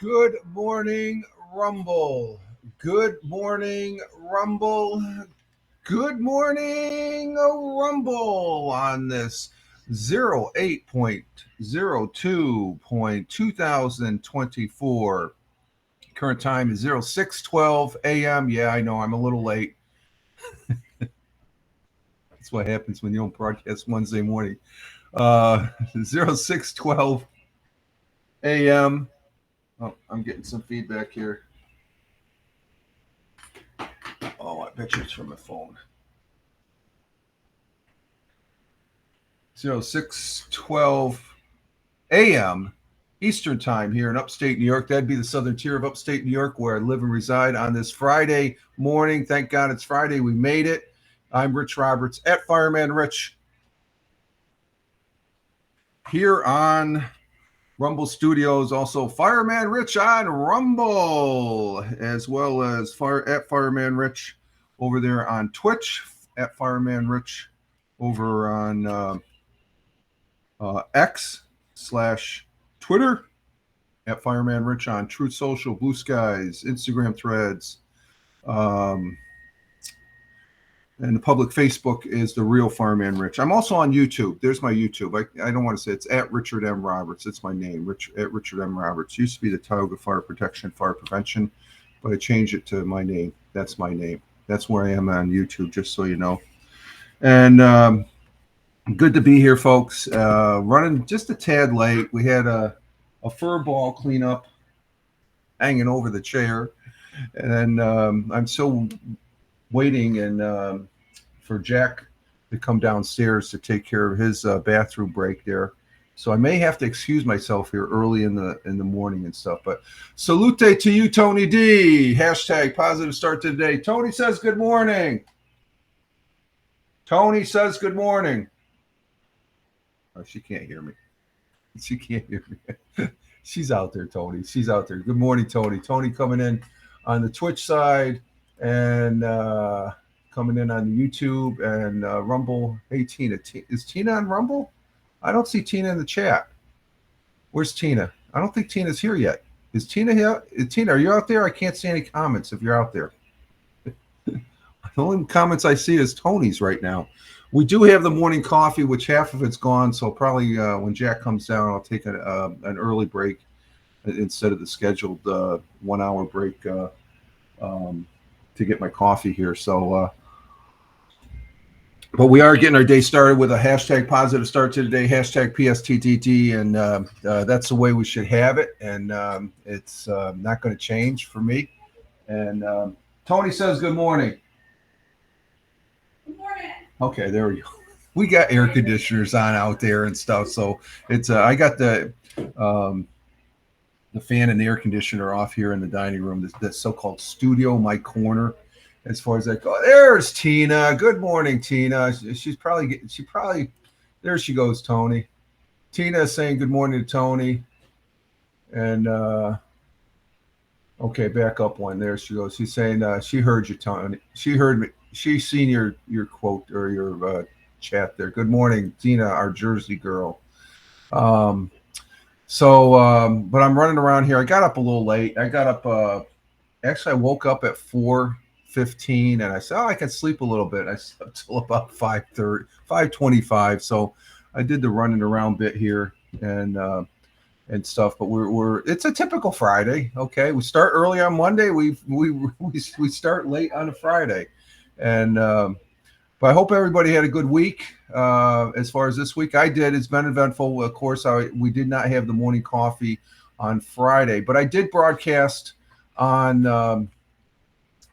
Good morning, Rumble. Good morning, Rumble. Good morning, Rumble on this 08.02.2024. Current time is 06:12 a.m. Yeah, I know I'm a little late. That's what happens when you don't broadcast Wednesday morning. 06:12 a.m. Oh, I'm getting some feedback here. Oh, I bet you it's from my phone. 06:12 a.m. Eastern Time here in upstate New York. That'd be the southern tier of upstate New York where I live and reside on this Friday morning. Thank God it's Friday. We made it. I'm Rich Roberts at Fireman Rich here on Rumble Studios. Also, Fireman Rich on Rumble, as well as at Fireman Rich over there on Twitch, at Fireman Rich over on X/Twitter, at Fireman Rich on Truth Social, Blue Skies, Instagram Threads, and the public Facebook is The Real Fireman Rich. I'm also on YouTube. There's my YouTube. I don't want to say it's at Richard M. Roberts. It's my name, at Richard M. Roberts. Used to be the Tioga Fire Protection, Fire Prevention, but I changed it to my name. That's my name. That's where I am on YouTube, just so you know. And good to be here, folks. Running just a tad late. We had a fur ball cleanup hanging over the chair, and then I'm still waiting and for Jack to come downstairs to take care of his bathroom break there. So I may have to excuse myself here early in the morning and stuff. But salute to you, Tony D. Hashtag positive start to the day. Tony says good morning. Tony says good morning. Oh, she can't hear me. She can't hear me. She's out there, Tony. She's out there. Good morning, Tony. Tony coming in on the Twitch side and coming in on the YouTube and Rumble. Hey, Tina. Is Tina on Rumble? I don't see Tina in the chat. Where's Tina? I don't think Tina's here yet. Is Tina here? Tina, are you out there? I can't see any comments if you're out there. The only comments I see is Tony's right now. We do have the morning coffee, which half of it's gone. So probably when Jack comes down, I'll take an early break instead of the scheduled 1 hour break to get my coffee here. So, but we are getting our day started with a hashtag positive start to the day, hashtag PSTTD, and that's the way we should have it. And it's not going to change for me. And Tony says good morning. Good morning. Okay, there we go. We got air conditioners on out there and stuff, so it's I got the fan and the air conditioner off here in the dining room. This so-called studio, my corner, as far as I go. There's Tina. Good morning, Tina. She probably there she goes, Tony. Tina is saying good morning to Tony, and okay, back up one. There she goes. She's saying she heard you, Tony. She heard me. She's seen your quote or your chat there. Good morning, Tina, our Jersey girl. But I'm running around here. I got up a little late. I got up. Actually, I woke up at 4:15, and I said, "Oh, I can sleep a little bit." I slept till about 5:30, 5:25. So I did the running around bit here and stuff. But we're it's a typical Friday. Okay, we start early on Monday. We start late on a Friday. And but I hope everybody had a good week. As far as this week, I did. It's been eventful. Of course, we did not have the morning coffee on Friday, but I did broadcast on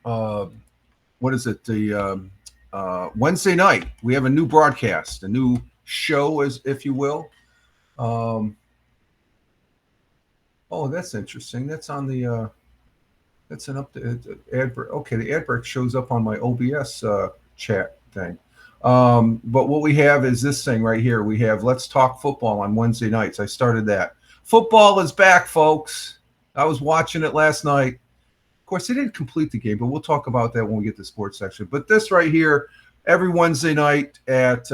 what is it? The Wednesday night. We have a new broadcast, a new show, as if you will. Oh, that's interesting. That's on the. That's an ad break. Okay, the ad break shows up on my OBS chat thing. But what we have is this thing right here. We have Let's Talk Football on Wednesday nights. I started that. Football is back, folks. I was watching it last night. Of course, they didn't complete the game, but we'll talk about that when we get to the sports section. But this right here, every Wednesday night at,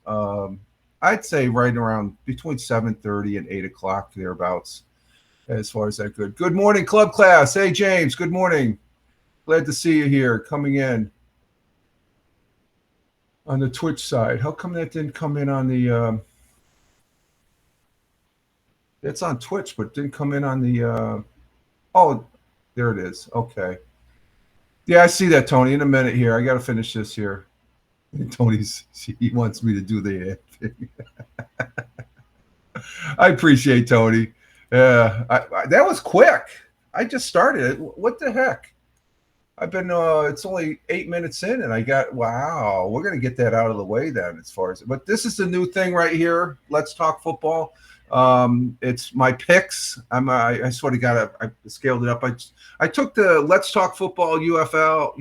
I'd say right around between 7:30 and 8 o'clock, thereabouts. as far as that good. Good morning, club class. Hey, James, good morning. Glad to see you here coming in on the Twitch side. How come that didn't come in on the it's on Twitch, but didn't come in on the oh, there it is. Okay. Yeah, I see that, Tony. In a minute here. I got to finish this here. He wants me to do the ad thing. I appreciate Tony. Yeah, that was quick. I just started it. What the heck? I've been. It's only 8 minutes in, and I got. Wow, we're gonna get that out of the way then. As far as, but this is the new thing right here. Let's talk football. It's my picks. I sort of I scaled it up. I took the Let's Talk Football UFL,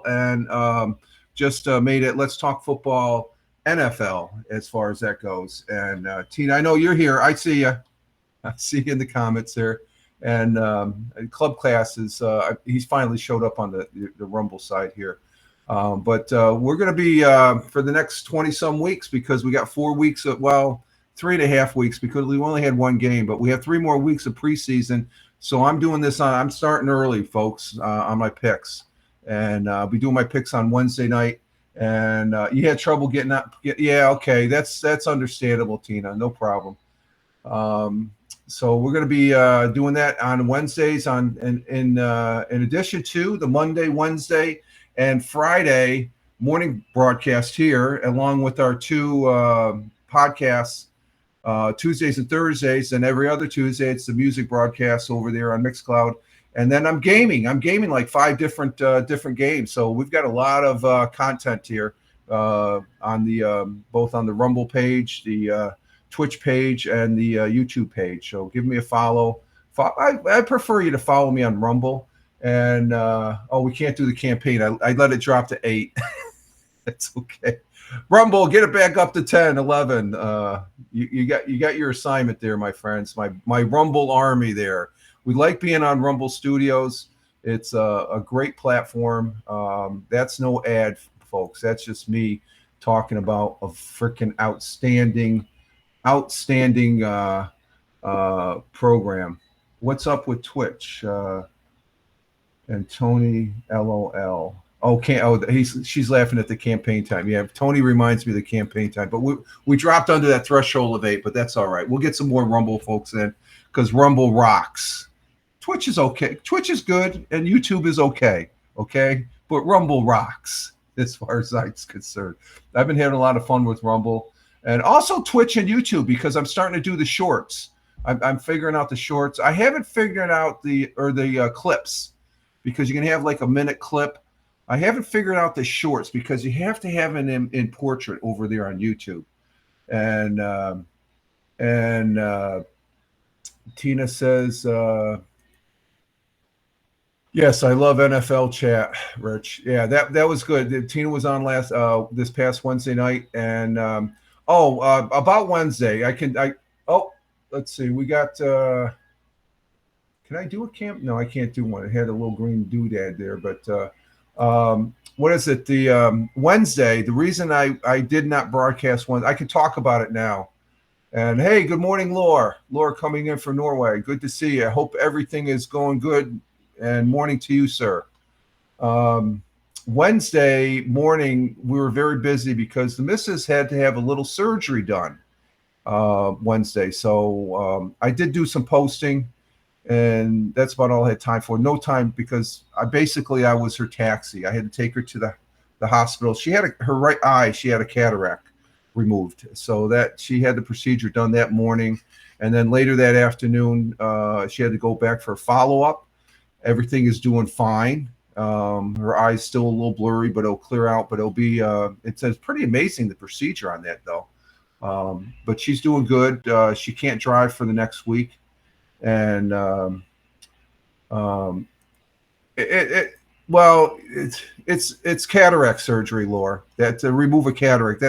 and just made it Let's Talk Football NFL as far as that goes. And Tina, I know you're here. I see you. I see you in the comments there. And club classes, he's finally showed up on the Rumble side here. But we're going to be for the next 20 some weeks, because we got 4 weeks of, 3.5 weeks, because we only had one game, but we have 3 more weeks of preseason. So I'm doing this I'm starting early, folks, on my picks, and I'll be doing my picks on Wednesday night. And you had trouble getting out. Yeah. Okay. That's understandable, Tina. No problem. So we're going to be doing that on Wednesdays in addition to the Monday, Wednesday, and Friday morning broadcast here, along with our 2 podcasts, Tuesdays and Thursdays, and every other Tuesday it's the music broadcast over there on Mixcloud. And then I'm gaming like 5 different games. So we've got a lot of content here on the both on the Rumble page, the Twitch page, and the YouTube page. So give me a follow. I prefer you to follow me on Rumble. And we can't do the campaign. I let it drop to 8. That's okay. Rumble, get it back up to 10, 11. You got your assignment there, my friends. My Rumble army there. We like being on Rumble Studios. It's a great platform. That's no ad, folks. That's just me talking about a freaking outstanding program. What's up with Twitch? And Tony, LOL. She's laughing at the campaign time. Yeah, Tony reminds me of the campaign time. But we dropped under that threshold of 8, but that's all right. We'll get some more Rumble folks in, because Rumble rocks. Twitch is okay. Twitch is good, and YouTube is okay. Okay, but Rumble rocks as far as I'm concerned. I've been having a lot of fun with Rumble, and also Twitch and YouTube, because I'm starting to do the shorts. I'm figuring out the shorts. I haven't figured out the clips, because you can have like a minute clip. I haven't figured out the shorts, because you have to have an in portrait over there on YouTube. And Tina says, yes, I love NFL chat, Rich. Yeah, that was good. Tina was on this past Wednesday night. And about Wednesday, let's see. We got can I do a camp? No, I can't do one. It had a little green doodad there, but what is it? The Wednesday, the reason I did not broadcast one, I can talk about it now. And hey, good morning, Laura. Laura coming in from Norway. Good to see you. I hope everything is going good. And morning to you, sir. Wednesday morning, we were very busy because the missus had to have a little surgery done Wednesday. So I did do some posting, and that's about all I had time for. No time, because I was her taxi. I had to take her to the hospital. She had her right eye, she had a cataract removed. So that she had the procedure done that morning. And then later that afternoon, she had to go back for a follow-up. Everything is doing fine. Her eye's still a little blurry, but it'll clear out. But it'll be it's pretty amazing, the procedure on that, though. But she's doing good. She can't drive for the next week, and it's cataract surgery, Laura. That to remove a cataract.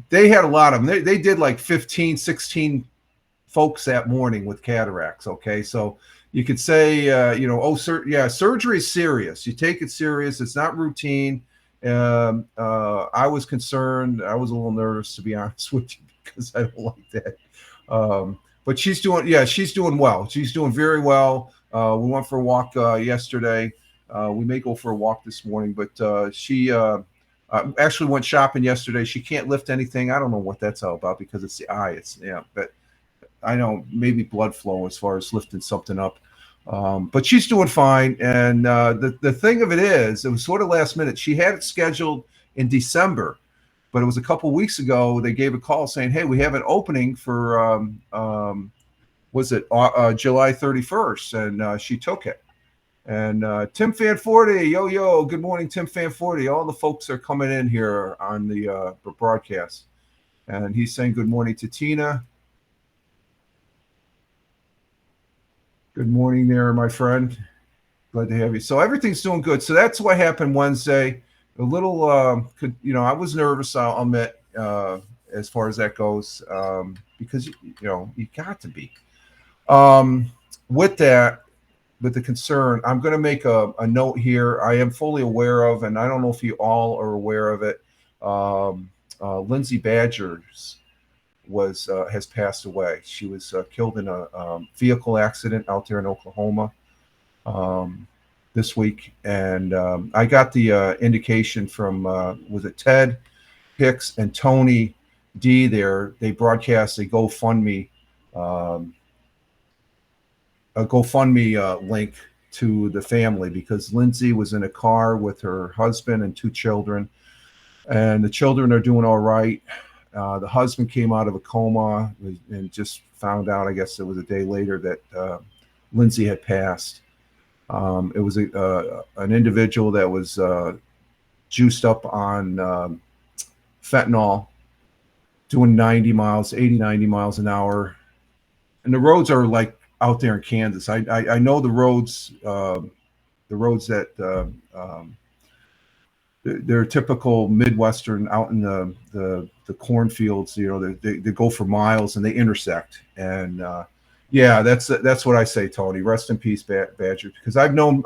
They had a lot of them. They did like 15, 16 folks that morning with cataracts. Okay, so you could say, surgery is serious. You take it serious. It's not routine. I was concerned. I was a little nervous, to be honest with you, because I don't like that. but she's doing well. She's doing very well. We went for a walk yesterday. We may go for a walk this morning, but she actually went shopping yesterday. She can't lift anything. I don't know what that's all about because it's the eye. But I know maybe blood flow as far as lifting something up. But she's doing fine. And the thing of it is, it was sort of last minute. She had it scheduled in December, but it was a couple of weeks ago. They gave a call saying, "Hey, we have an opening for July 31st," and she took it. And Tim Fanforti, yo, good morning, Tim Fanforti. All the folks are coming in here on the broadcast, and he's saying good morning to Tina. Good morning there, my friend. Glad to have you. So everything's doing good. So that's what happened Wednesday. A little, I was nervous, I'll admit, as far as that goes, because, you got to be. With the concern, I'm going to make a note here. I am fully aware of, and I don't know if you all are aware of it, Lindsay Badgers has passed away. She was killed in a vehicle accident out there in Oklahoma this week, and I got the indication from was it Ted Hicks and Tony D there. They broadcast a GoFundMe link to the family because Lindsay was in a car with her husband and 2 children, and the children are doing all right. The husband came out of a coma and just found out, I guess it was a day later, that Lindsay had passed. It was an individual that was juiced up on fentanyl, doing 90 miles an hour. And the roads are like out there in Kansas. I know the roads that they're typical Midwestern out in the cornfields. They go for miles and they intersect. And that's what I say, Tony. Rest in peace, Badger. Because I've known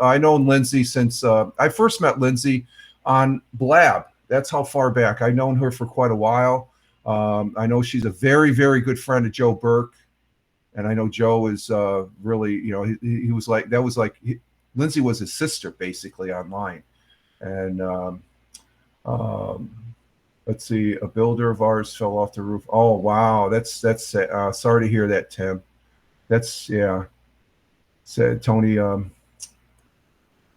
Lindsay since I first met Lindsay on Blab. That's how far back. I've known her for quite a while. I know she's a very, very good friend of Joe Burke. And I know Joe is really, he was like, Lindsay was his sister basically online. And let's see, a builder of ours fell off the roof. Oh, wow. That's sorry to hear that, Tim. Said Tony.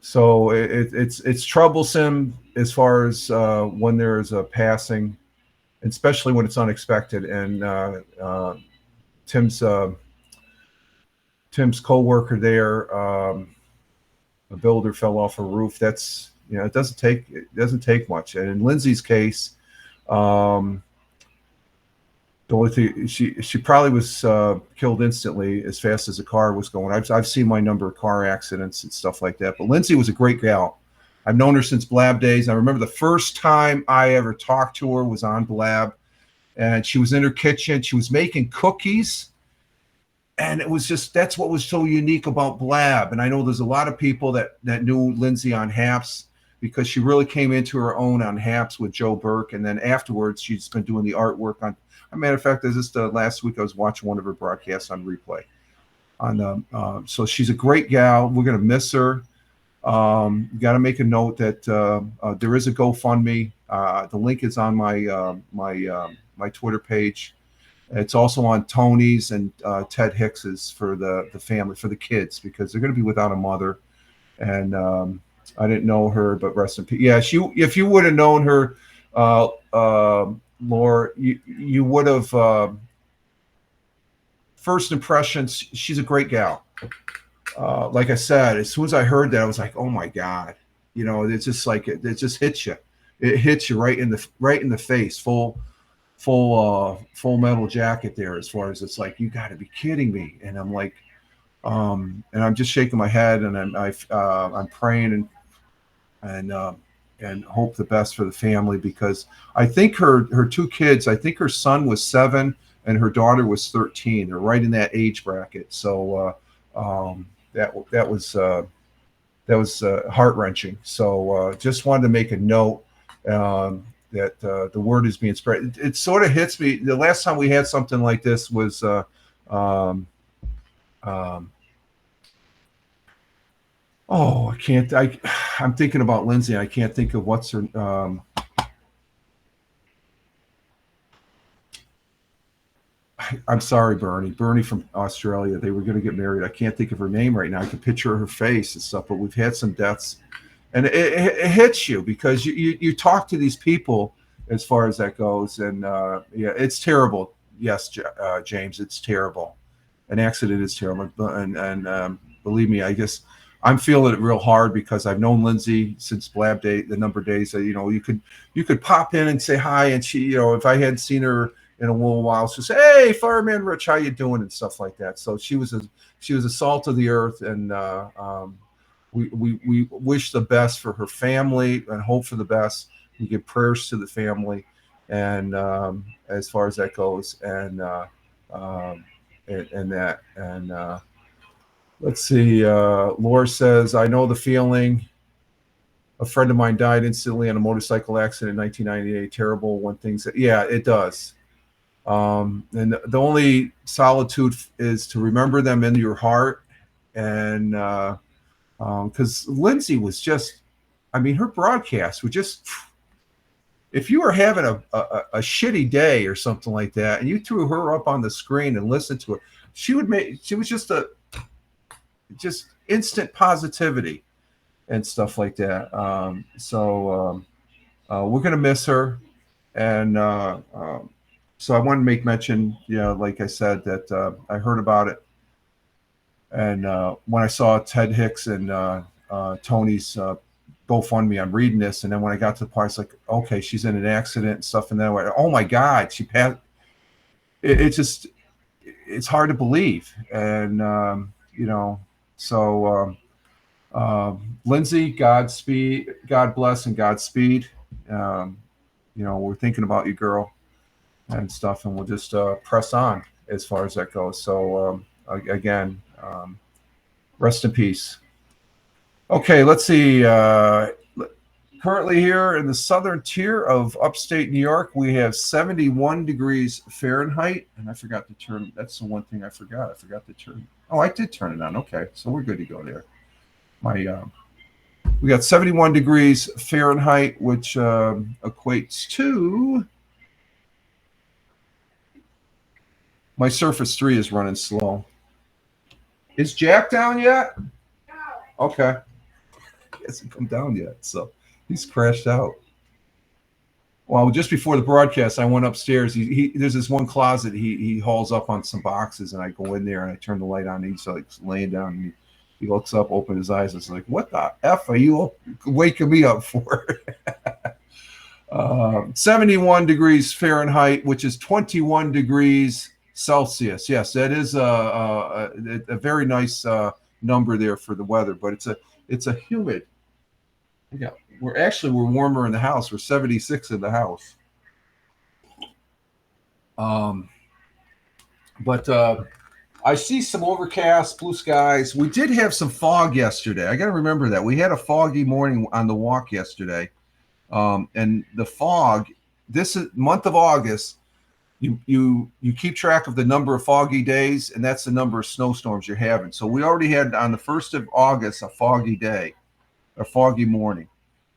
So it's troublesome as far as when there is a passing, especially when it's unexpected. And Tim's co-worker there, a builder fell off a roof. That's, it doesn't take much. And in Lindsay's case, the only thing, she probably was killed instantly as fast as the car was going. I've seen my number of car accidents and stuff like that. But Lindsay was a great gal. I've known her since Blab days. I remember the first time I ever talked to her was on Blab, and she was in her kitchen. She was making cookies. And it was just, that's what was so unique about Blab. And I know there's a lot of people that knew Lindsay on Haps because she really came into her own on Haps with Joe Burke. And then afterwards, she's been doing the artwork on, as a matter of fact, last week I was watching one of her broadcasts on replay. So she's a great gal. We're going to miss her. You got to make a note that there is a GoFundMe. The link is on my Twitter page. It's also on Tony's and Ted Hicks's for the family, for the kids, because they're going to be without a mother. And I didn't know her, but rest in peace. Yeah, if you would have known her, Laura, you would have. First impressions, she's a great gal. Like I said, as soon as I heard that, I was like, oh my God, it's just like it just hits you. It hits you right in the face, full metal jacket there, as far as it's like, you got to be kidding me. And I'm like, and I'm just shaking my head, and I'm praying and hope the best for the family, because I think her 2 kids, I think her son was 7 and her daughter was 13. They're right in that age bracket. So that was heart-wrenching. So just wanted to make a note that the word is being spread. It sort of hits me. The last time we had something like this was Um, oh, I can't. I'm thinking about Lindsay. I can't think of what's her. I'm sorry, Bernie. Bernie from Australia. They were going to get married. I can't think of her name right now. I can picture her face and stuff. But we've had some deaths, and it hits you because you talk to these people as far as that goes, and yeah, it's terrible. Yes, James, it's terrible. An accident is terrible, and believe me, I guess I'm feeling it real hard because I've known Lindsay since Blab Day, the number of days that you could pop in and say hi, and she, if I hadn't seen her in a little while, she'd say, "Hey, Fireman Rich, how you doing?" and stuff like that. So she was a salt of the earth, and we wish the best for her family and hope for the best. We give prayers to the family, and as far as that goes, and let's see. Laura says, "I know the feeling. A friend of mine died instantly in a motorcycle accident in 1998. Terrible when things. Yeah, it does. And the only solitude is to remember them in your heart, and because Lindsay was just, I mean, her broadcasts were just. If you were having a shitty day or something like that, and you threw her up on the screen and listened to her, she was just instant positivity and stuff like that. So we're gonna miss her, and so I wanted to make mention, like I said, that I heard about it, and when I saw Ted Hicks and Tony's GoFundMe, I'm reading this, and then when I got to the part, it's like, okay, she's in an accident and stuff, and then I went, oh my God, she passed. It's hard to believe, and so Lindsay, Godspeed, God bless, and Godspeed. We're thinking about you, girl, and stuff, and we'll just press on as far as that goes. So again, rest in peace. Okay, let's see. Currently here in the southern tier of upstate New York, we have 71 degrees Fahrenheit. And I forgot to turn, that's the one thing I forgot. I forgot to turn. Oh, I did turn it on. Okay, so we're good to go there. We got 71 degrees Fahrenheit, which equates to, my Surface 3 is running slow. Is Jack down yet? No. Okay. He hasn't come down yet, so he's crashed out. Well, just before the broadcast, I went upstairs. There's this one closet he hauls up on some boxes, and I go in there and I turn the light on. And he's like laying down, and he looks up, opens his eyes, and it's like, "What the f are you waking me up for?" 71 degrees Fahrenheit, which is 21 degrees Celsius. Yes, that is a very nice number there for the weather, but it's a humid. Yeah, we're warmer in the house. We're 76 in the house. But I see some overcast, blue skies. We did have some fog yesterday. I got to remember that we had a foggy morning on the walk yesterday, and the fog. This is month of August. You keep track of the number of foggy days, and that's the number of snowstorms you're having. So we already had on the 1st of August a foggy day, a foggy morning.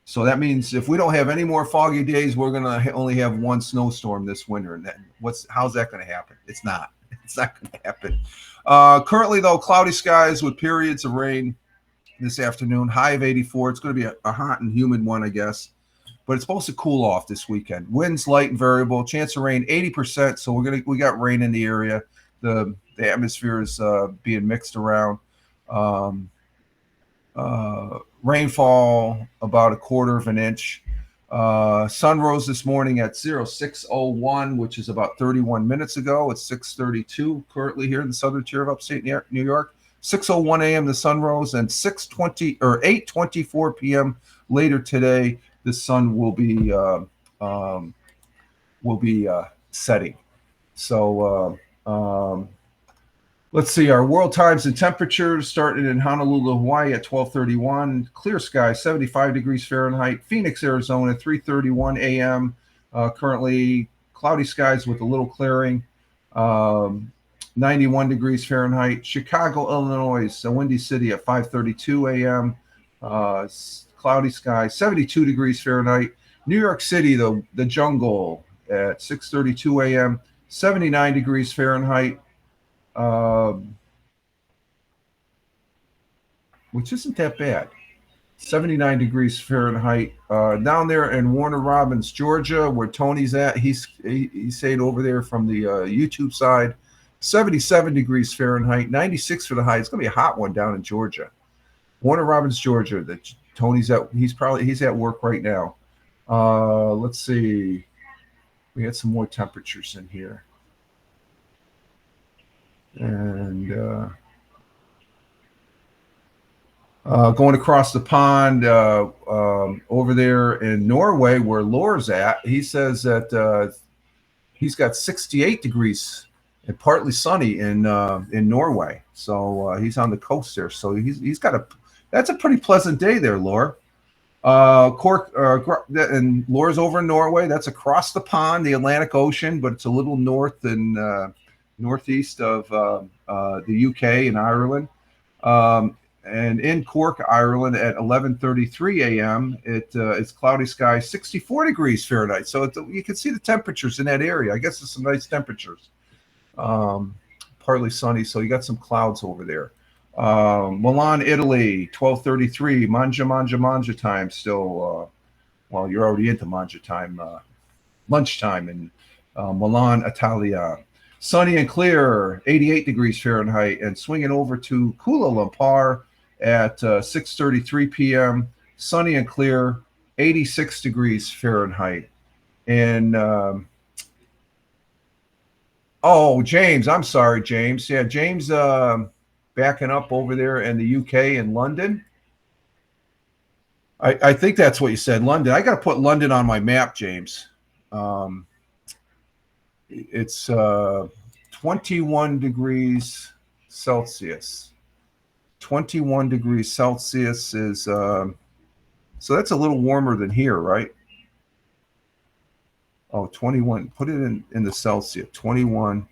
So that means if we don't have any more foggy days, we're going to only have one snowstorm this winter. And how's that going to happen? It's not. It's not going to happen. Currently, though, cloudy skies with periods of rain this afternoon. High of 84. It's going to be a hot and humid one, I guess. But it's supposed to cool off this weekend. Winds light and variable. Chance of rain 80%. So we got rain in the area. The atmosphere is being mixed around. Rainfall about 1/4 inch. Sun rose this morning at 06:01, which is about 31 minutes ago. It's 6:32 currently here in the southern tier of upstate New York. 6:01 a.m. the sun rose, and 8:24 p.m. later today the sun will be setting. So let's see, our world times and temperatures starting in Honolulu, Hawaii at 12:31. Clear sky, 75 degrees Fahrenheit. Phoenix, Arizona, 3:31 a.m. Currently cloudy skies with a little clearing. 91 degrees Fahrenheit. Chicago, Illinois, a windy city at 5:32 a.m. Cloudy sky, 72 degrees Fahrenheit. New York City, the jungle at 6:32 a.m. 79 degrees Fahrenheit. Which isn't that bad. 79 degrees Fahrenheit. Down there in Warner Robins, Georgia, where Tony's at, he stayed over there from the YouTube side. 77 degrees Fahrenheit, 96 for the high. It's gonna be a hot one down in Georgia. Warner Robins, Georgia. That Tony's at. He's at work right now. Let's see. We had some more temperatures in here, and going across the pond over there in Norway, where Laura's at, he says that he's got 68 degrees and partly sunny in Norway. So he's on the coast there. So he's got that's a pretty pleasant day there, Laura. Cork and Laura's over in Norway. That's across the pond, the Atlantic Ocean, but it's a little north and northeast of the UK and Ireland. And in Cork, Ireland, at 11:33 a.m., it's cloudy sky, 64 degrees Fahrenheit. So you can see the temperatures in that area. I guess it's some nice temperatures. Partly sunny, so you got some clouds over there. Milan, Italy, 12:33. Manja time still. Well, you're already into manja time, lunchtime in Milan, Italia. Sunny and clear, 88 degrees Fahrenheit, and swinging over to Kuala Lumpur at 6:33 p.m. Sunny and clear, 86 degrees Fahrenheit. And James, I'm sorry, James. Yeah, James backing up over there in the UK in London. I think that's what you said, London. I got to put London on my map, James. It's 21 degrees Celsius. 21 degrees Celsius is so that's a little warmer than here, right? Oh, 21. Put it in the Celsius. 21.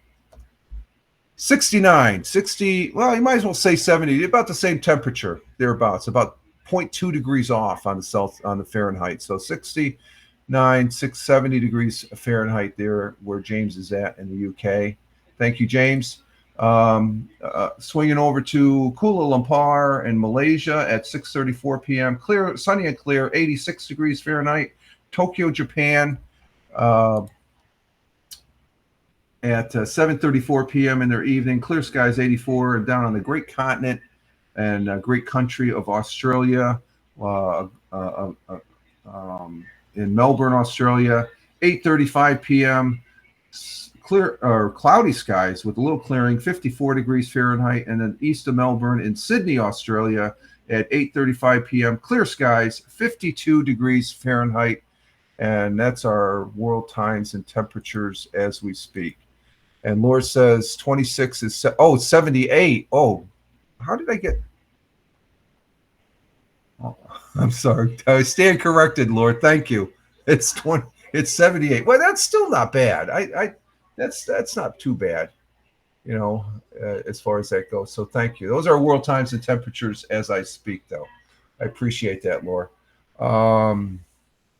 69. 60. Well, you might as well say 70. About the same temperature thereabouts. About 0.2 degrees off on the Fahrenheit. So 69, 670 degrees Fahrenheit there where James is at in the UK. Thank you, James. Swinging over to Kuala Lumpur in Malaysia at 6:34 p.m. Clear, sunny and clear, 86 degrees Fahrenheit. Tokyo, Japan, at 7:34 p.m. in their evening. Clear skies, 84, and down on the great continent and great country of Australia, in Melbourne, Australia, 8:35 p.m. Clear or cloudy skies with a little clearing, 54 degrees Fahrenheit, and then east of Melbourne in Sydney, Australia, at 8:35 p.m. Clear skies, 52 degrees Fahrenheit, and that's our world times and temperatures as we speak. And Laura says 26 is 78. Oh, how did I get? Oh, I'm sorry. I stand corrected, Laura. Thank you. It's 20. It's 78. Well, that's still not bad. That's not too bad, as far as that goes. So thank you. Those are world times and temperatures as I speak, though. I appreciate that, Laura.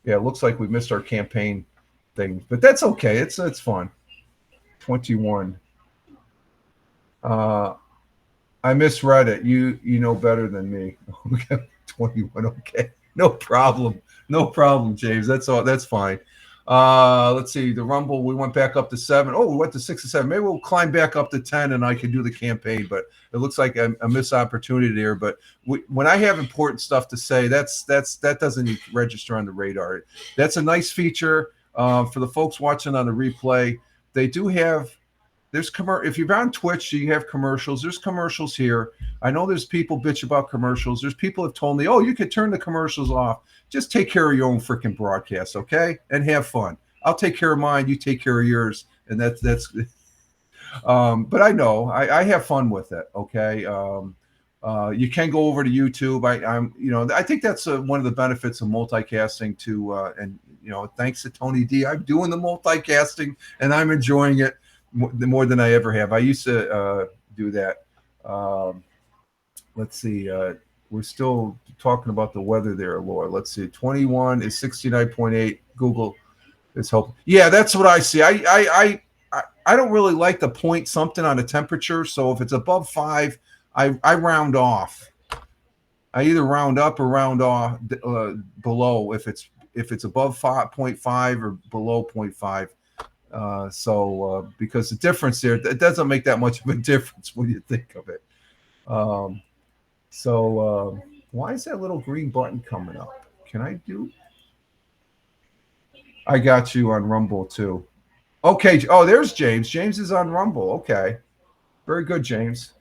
Yeah, it looks like we missed our campaign thing, but that's okay. It's fun. 21. I misread it. You know better than me. 21. Okay. No problem, James. That's all. That's fine. Let's see. The Rumble, we went back up to 7. Oh, we went to 6 and 7. Maybe we'll climb back up to 10 and I can do the campaign, but it looks like a missed opportunity there. But when I have important stuff to say, that doesn't register on the radar. That's a nice feature for the folks watching on the replay. They do have, if you're on Twitch, you have commercials. There's commercials here. I know there's people bitch about commercials. There's people have told me, oh, you could turn the commercials off. Just take care of your own freaking broadcast, okay? And have fun. I'll take care of mine. You take care of yours. And that's but I know I have fun with it, okay? You can go over to YouTube. I think that's one of the benefits of multicasting too. And thanks to Tony D, I'm doing the multicasting and I'm enjoying it. more than I ever have. I used to do that. Um, let's see. We're still talking about the weather there, Laura. Let's see. 21 is 69.8. Google is helping. Yeah, that's what I see. I don't really like the point something on the temperature. So if it's above 5, I round off. I either round up or round off below if it's above 5.5 or below 0.5. Because the difference there, it doesn't make that much of a difference when you think of it. Why is that little green button coming up? Can I do? I got you on Rumble too. Okay. Oh, there's James. James is on Rumble. Okay. Very good, James.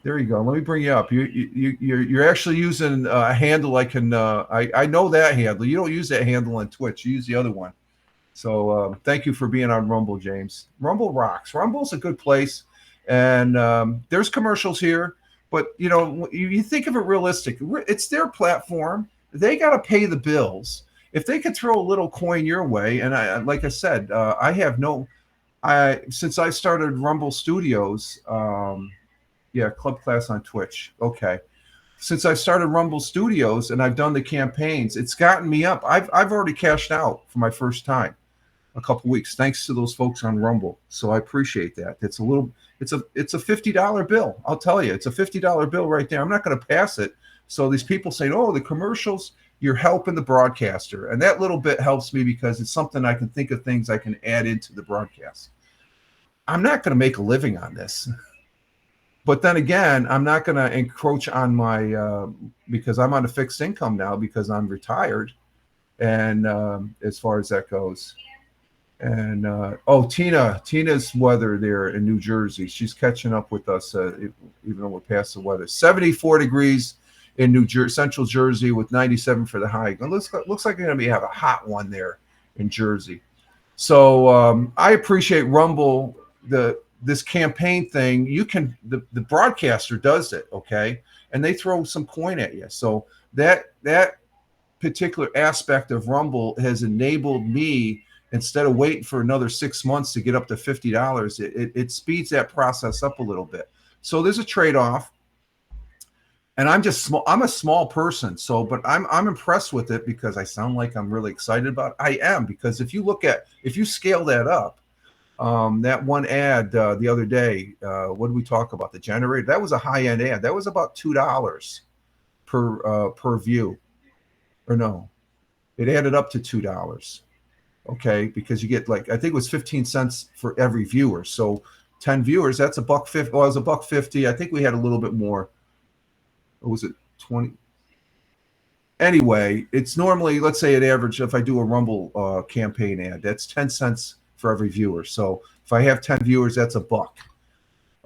There you go. Let me bring you up. You're actually using a handle I can. I know that handle. You don't use that handle on Twitch. You use the other one. So thank you for being on Rumble, James. Rumble rocks. Rumble's a good place, and there's commercials here. But you think of it realistic. It's their platform. They got to pay the bills. If they could throw a little coin your way, and like I said, I have no. Since I started Rumble Studios. Yeah, club class on Twitch. Okay. Since I started Rumble Studios and I've done the campaigns, it's gotten me up. I've already cashed out for my first time a couple weeks, thanks to those folks on Rumble. So I appreciate that. It's a $50 bill. I'll tell you, it's a $50 bill right there. I'm not going to pass it. So these people say, oh, the commercials, you're helping the broadcaster. And that little bit helps me because it's something I can think of things I can add into the broadcast. I'm not going to make a living on this. But then again, I'm not going to encroach on my because I'm on a fixed income now because I'm retired, and as far as that goes, and Tina's weather there in New Jersey, she's catching up with us, even though we're past the weather. 74 degrees in Central Jersey with 97 for the high. It looks like you're going to have a hot one there in Jersey. So I appreciate Rumble. This campaign thing, the broadcaster does it, okay, and they throw some coin at you. So that particular aspect of Rumble has enabled me, instead of waiting for another 6 months to get up to $50, it speeds that process up a little bit. So there's a trade-off, and I'm just small. I'm a small person, but I'm impressed with it because I sound like I'm really excited about it. I am, because if you scale that up. That one ad the other day, what did we talk about? The generator. That was a high-end ad. That was about $2 per view. Or no, it added up to $2. Okay, because you get I think it was 15 cents for every viewer. So 10 viewers, that's $1.50. Well, it was $1.50. I think we had a little bit more. Or was it 20? Anyway, it's normally, let's say, an average. If I do a Rumble campaign ad, that's 10 cents for every viewer. So if I have 10 viewers, that's $1.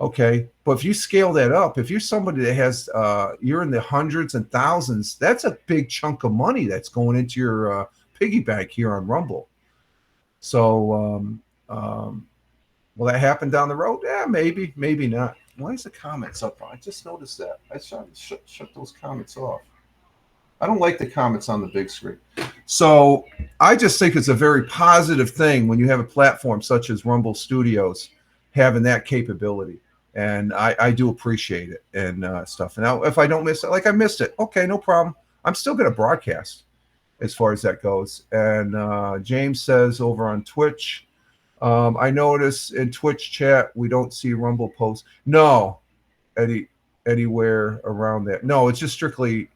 Okay. But if you scale that up, if you're somebody that has, you're in the hundreds and thousands, that's a big chunk of money that's going into your piggy bank here on Rumble. So will that happen down the road? Yeah, maybe not. Why is the comments up? I just noticed that. I should shut those comments off. I don't like the comments on the big screen. So I just think it's a very positive thing when you have a platform such as Rumble Studios having that capability. And I do appreciate it and stuff. And now if I don't miss it, like I missed it, okay, no problem. I'm still going to broadcast as far as that goes. And James says over on Twitch, I notice in Twitch chat, we don't see Rumble posts. No, anywhere around that. No, it's just strictly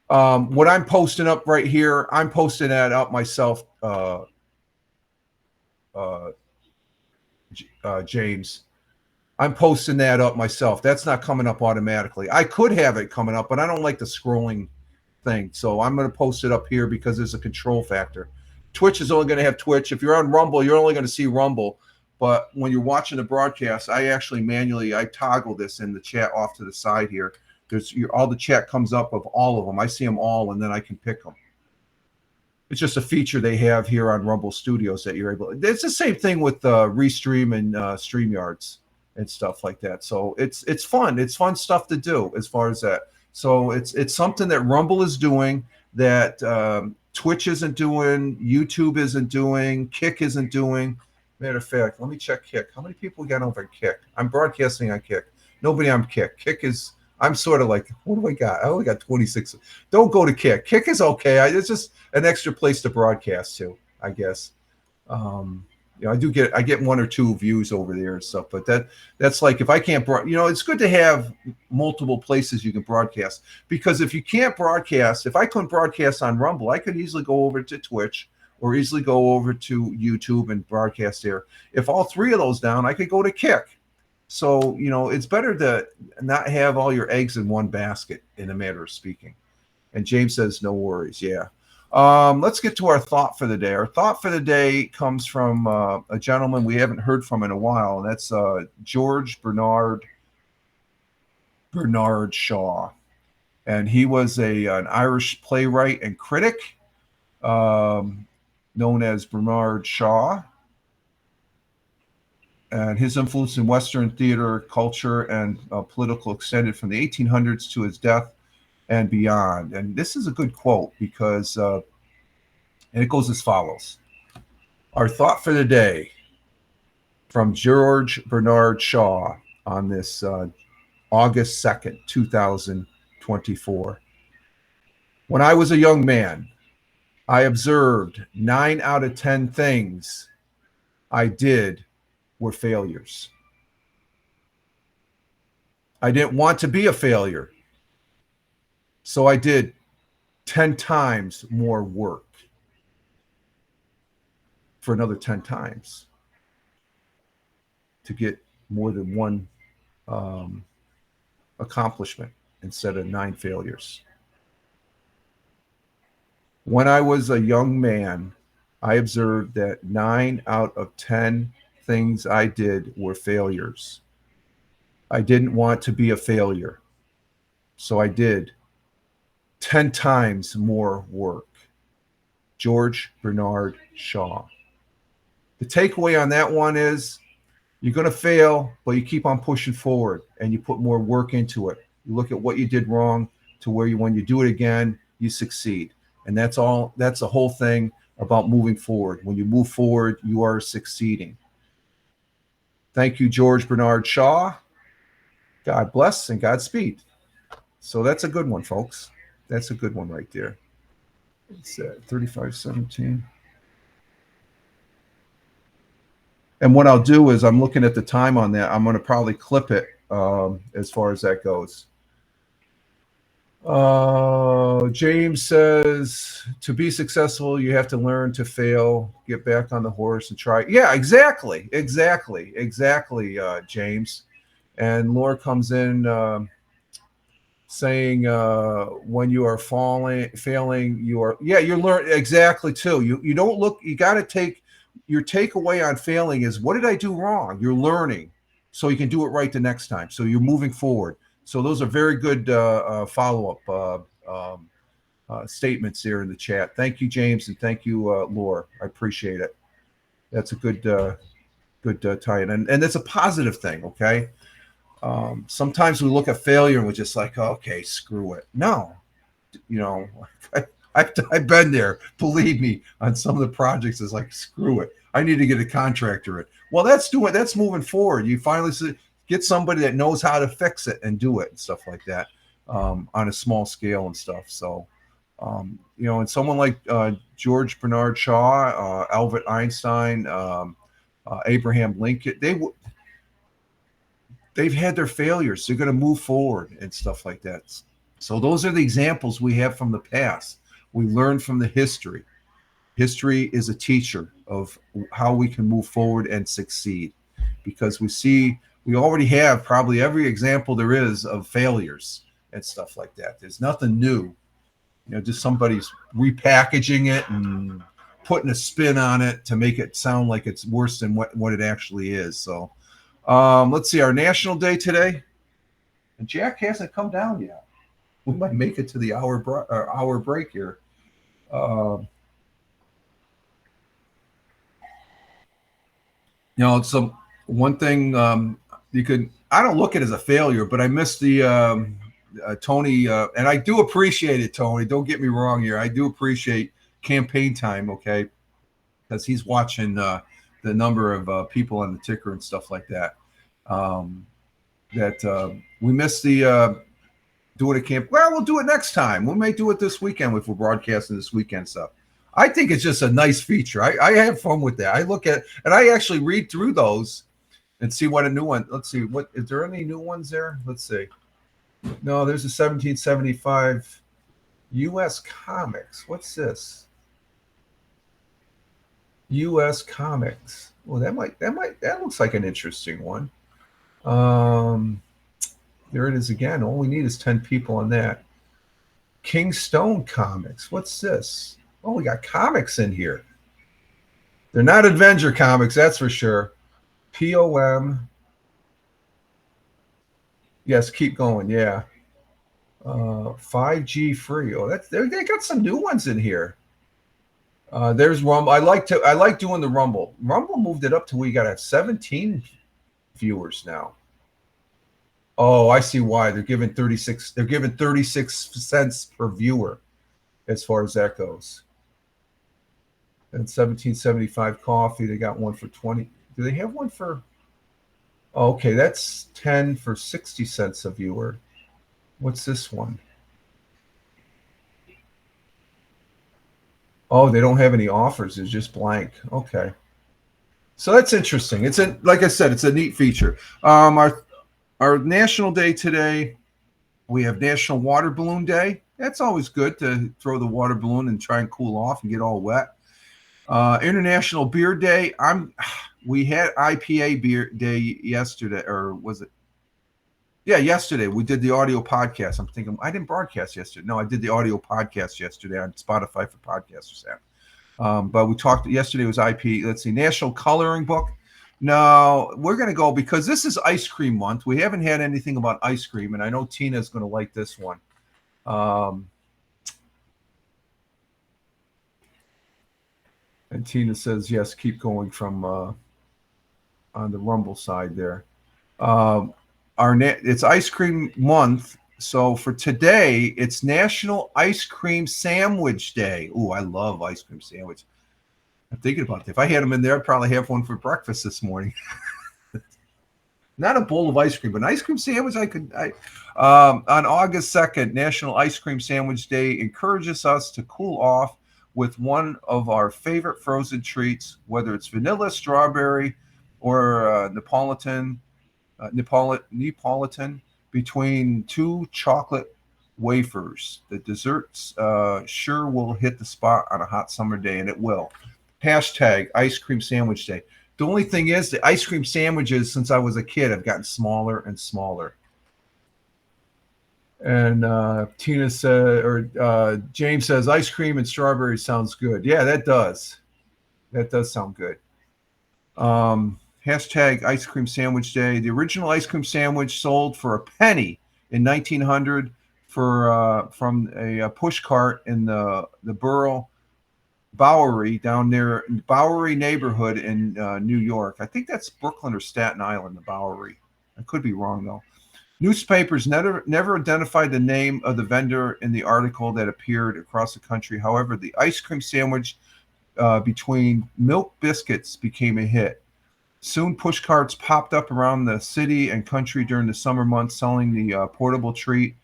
what I'm posting up right here. I'm posting that up myself, James. I'm posting that up myself. That's not coming up automatically. I could have it coming up, but I don't like the scrolling thing. So I'm going to post it up here because there's a control factor. Twitch is only going to have Twitch. If you're on Rumble, you're only going to see Rumble. But when you're watching the broadcast, I actually manually toggle this in the chat off to the side here. All the chat comes up of all of them. I see them all, and then I can pick them. It's just a feature they have here on Rumble Studios that you're able. It's the same thing with Restream and StreamYards and stuff like that. So it's fun. It's fun stuff to do as far as that. So it's something that Rumble is doing that Twitch isn't doing, YouTube isn't doing, Kick isn't doing. Matter of fact, let me check Kick. How many people we got over Kick? I'm broadcasting on Kick. Nobody on Kick. Kick is, I'm sort of like, what do I got? I only got 26. Don't go to Kick. Kick is okay. It's just an extra place to broadcast to, I guess. I get 1 or 2 views over there and stuff, but that's like, if I can't, it's good to have multiple places you can broadcast, because if you can't broadcast, if I couldn't broadcast on Rumble, I could easily go over to Twitch or easily go over to YouTube and broadcast there. If all 3 of those down, I could go to Kick. So, it's better to not have all your eggs in one basket, in a matter of speaking. And James says, no worries. Yeah. Let's get to our thought for the day. Our thought for the day comes from a gentleman we haven't heard from in a while, and that's George Bernard Shaw. And he was an Irish playwright and critic, known as Bernard Shaw. And his influence in Western theater, culture, and political extended from the 1800s to his death and beyond. And this is a good quote, because and it goes as follows. Our thought for the day from George Bernard Shaw on this August 2nd, 2024. When I was a young man, I observed 9 out of 10 things I did were failures. I didn't want to be a failure, so I did 10 times more work for another 10 times to get more than one accomplishment instead of 9 failures. When I was a young man, I observed that 9 out of 10 things I did were failures. I didn't want to be a failure, so I did 10 times more work. George Bernard Shaw. The takeaway on that one is, you're going to fail, but you keep on pushing forward and you put more work into it. You look at what you did wrong to where when you do it again, you succeed. And that's all. That's the whole thing about moving forward. When you move forward, you are succeeding. Thank you, George Bernard Shaw. God bless and Godspeed. So that's a good one, folks. That's a good one right there. It's 3517. And what I'll do is, I'm looking at the time on that. I'm going to probably clip it as far as that goes. James says, to be successful, you have to learn to fail, get back on the horse and try. Yeah, exactly, James. And Laura comes in saying, when you are failing, you're learning. Exactly, too. You don't look, you got to take, your takeaway on failing is, what did I do wrong? You're learning so you can do it right the next time. So you're moving forward. So those are very good follow-up statements there in the chat. Thank you, James, and thank you, Laura. I appreciate it. That's a good tie-in, and it's a positive thing. Okay. Sometimes we look at failure and we're just like, oh, okay, screw it. No, I've been there. Believe me, on some of the projects, it's like, screw it. I need to get a contractor in. Well, that's moving forward. You finally get somebody that knows how to fix it and do it and stuff like that on a small scale and stuff. So, and someone like George Bernard Shaw, Albert Einstein, Abraham Lincoln, they've had their failures. They're going to move forward and stuff like that. So those are the examples we have from the past. We learn from the history. History is a teacher of how we can move forward and succeed, because we already have probably every example there is of failures and stuff like that. There's nothing new, just somebody's repackaging it and putting a spin on it to make it sound like it's worse than what it actually is. So let's see, our national day today, and Jack hasn't come down yet. We might make it to the hour break here. So one thing I don't look at it as a failure, but I missed the Tony, and I do appreciate it, Tony. Don't get me wrong here. I do appreciate campaign time, okay, because he's watching the number of people on the ticker and stuff like that. We missed the doing a camp. Well, we'll do it next time. We may do it this weekend if we're broadcasting this weekend stuff. I think it's just a nice feature. I have fun with that. I look at and I actually read through those and see what a new one. Let's see. What is there any new ones there? Let's see. No, there's a 1775 U.S. Comics. What's this? U.S. Comics. Well, that looks like an interesting one. There it is again. All we need is 10 people on that. King Stone Comics. What's this? Oh, we got comics in here. They're not Avenger comics, that's for sure. POM. Yes, keep going. Yeah. 5G free. Oh, they got some new ones in here. There's Rumble. I like doing the Rumble. Rumble moved it up to we got to have 17 viewers now. Oh, I see why they're giving 36. They're giving 36 cents per viewer, as far as that goes. And 1775 coffee. They got one for 20. Do they have one for? Oh, okay, that's 10 for 60 cents a viewer. What's this one? Oh, they don't have any offers. It's just blank. Okay. So that's interesting. Like I said, it's a neat feature. Our National Day today, we have National Water Balloon Day. That's always good to throw the water balloon and try and cool off and get all wet. International Beer Day. We had IPA Beer Day yesterday, or was it? Yeah, yesterday we did the audio podcast. I'm thinking I didn't broadcast yesterday. No, I did the audio podcast yesterday on Spotify for Podcasters app. But we talked yesterday was IP. Let's see, National Coloring Book. No, we're going to go because this is ice cream month. We haven't had anything about ice cream, and I know Tina's going to like this one. And Tina says, yes, keep going from on the Rumble side there. It's ice cream month. So for today, it's National Ice Cream Sandwich Day. Ooh, I love ice cream sandwich. I'm thinking about that. If I had them in there, I'd probably have one for breakfast this morning. Not a bowl of ice cream, but an ice cream sandwich. On August 2nd, National Ice Cream Sandwich Day encourages us to cool off with one of our favorite frozen treats, whether it's vanilla, strawberry, or Neapolitan, between two chocolate wafers. The desserts sure will hit the spot on a hot summer day, and it will. Hashtag Ice Cream Sandwich Day. The only thing is the ice cream sandwiches since I was a kid have gotten smaller and smaller. And Tina said, or James says, ice cream and strawberry sounds good. Yeah, that does. That does sound good. Hashtag Ice Cream Sandwich Day. The original ice cream sandwich sold for a penny in 1900 from a push cart in the borough Bowery down there, Bowery neighborhood in New York. I think that's Brooklyn or Staten Island, the Bowery. I could be wrong, though. Newspapers never identified the name of the vendor in the article that appeared across the country. However, the ice cream sandwich between milk biscuits became a hit. Soon, push carts popped up around the city and country during the summer months selling the portable treat.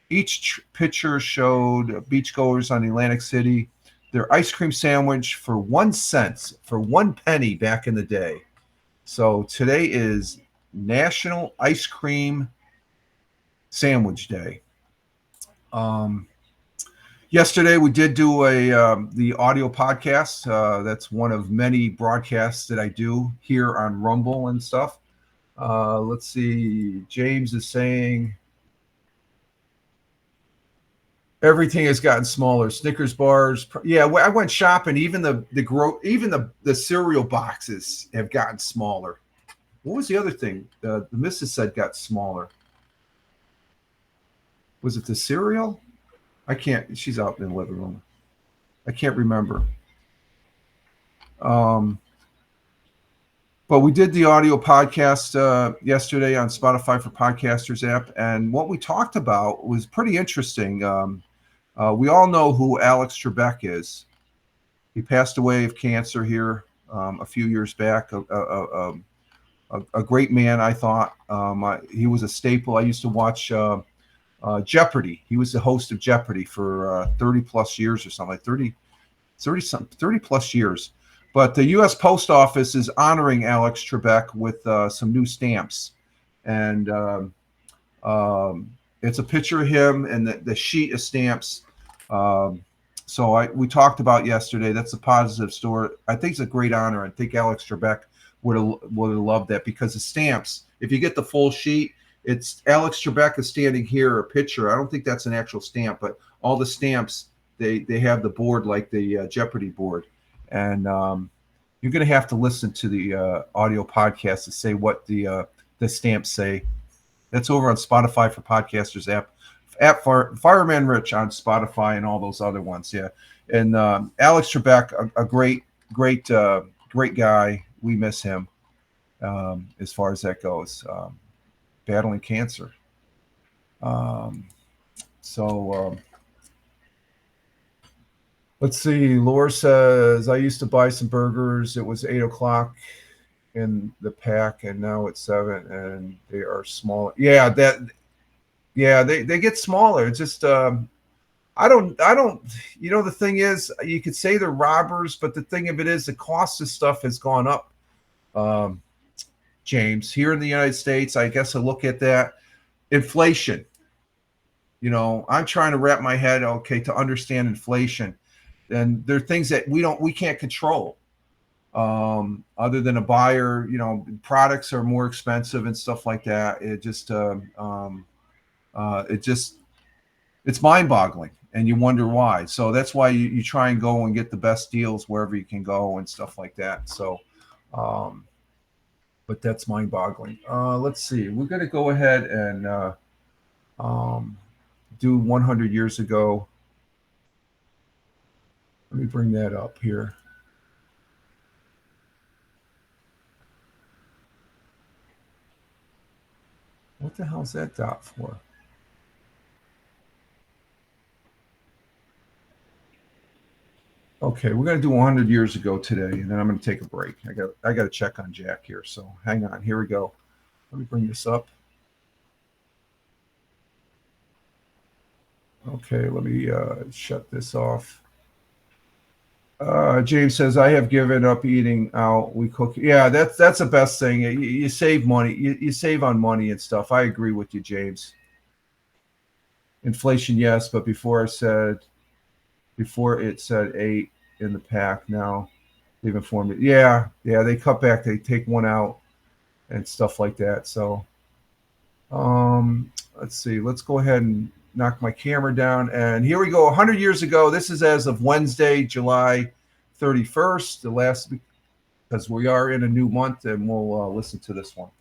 Each picture showed beachgoers on Atlantic City their ice cream sandwich for 1 cent, for 1 penny back in the day. So today is National Ice Cream Sandwich Day. Yesterday we did do the audio podcast. That's one of many broadcasts that I do here on Rumble and stuff. Let's see. James is saying everything has gotten smaller. Snickers bars. Yeah, I went shopping. Even the cereal boxes have gotten smaller. What was the other thing? The missus said got smaller. Was it the cereal? I can't. She's out in the living room. I can't remember. But we did the audio podcast yesterday on Spotify for Podcasters app, and what we talked about was pretty interesting. We all know who Alex Trebek is. He passed away of cancer here a few years back. A great man, I thought. He was a staple. I used to watch Jeopardy. He was the host of Jeopardy for 30 plus years or something, like 30 plus years. But the U.S. Post Office is honoring Alex Trebek with some new stamps. And it's a picture of him and the sheet of stamps. So we talked about yesterday. That's a positive story. I think it's a great honor. I think Alex Trebek would have loved that, because the stamps, if you get the full sheet, it's Alex Trebek is standing here, a picture. I don't think that's an actual stamp, but all the stamps, they have the board like the Jeopardy board. And you're going to have to listen to the audio podcast to say what the stamps say. That's over on Spotify for Podcasters app Fireman Rich on Spotify and all those other ones. Yeah. And Alex Trebek, a great guy. We miss him as far as that goes. Battling cancer. Let's see. Laura says, I used to buy some burgers. It was 8:00 in the pack, and now it's 7, and they are smaller. Yeah, they get smaller. It's just I don't. The thing is, you could say they're robbers, but the thing of it is, the cost of stuff has gone up. James, here in the United States, I guess I look at that inflation. I'm trying to wrap my head to understand inflation, and there are things that we can't control. Other than a buyer, products are more expensive and stuff like that. It's mind-boggling, and you wonder why. So that's why you try and go and get the best deals wherever you can go and stuff like that. So, but that's mind-boggling. Let's see. We're going to go ahead and do 100 years ago. Let me bring that up here. What the hell is that dot for? Okay, we're going to do 100 years ago today, and then I'm going to take a break. I got to check on Jack here, so hang on. Here we go. Let me bring this up. Okay, let me shut this off. James says, I have given up eating out. We cook. Yeah, that's the best thing. You save money. You save on money and stuff. I agree with you, James. Inflation, yes, but before it said 8 in the pack. Now they've informed me. Yeah, they cut back. They take one out and stuff like that. So let's see. Let's go ahead and knock my camera down. And here we go. 100 years ago. This is as of Wednesday, July 31st, the last, because we are in a new month, and we'll listen to this one.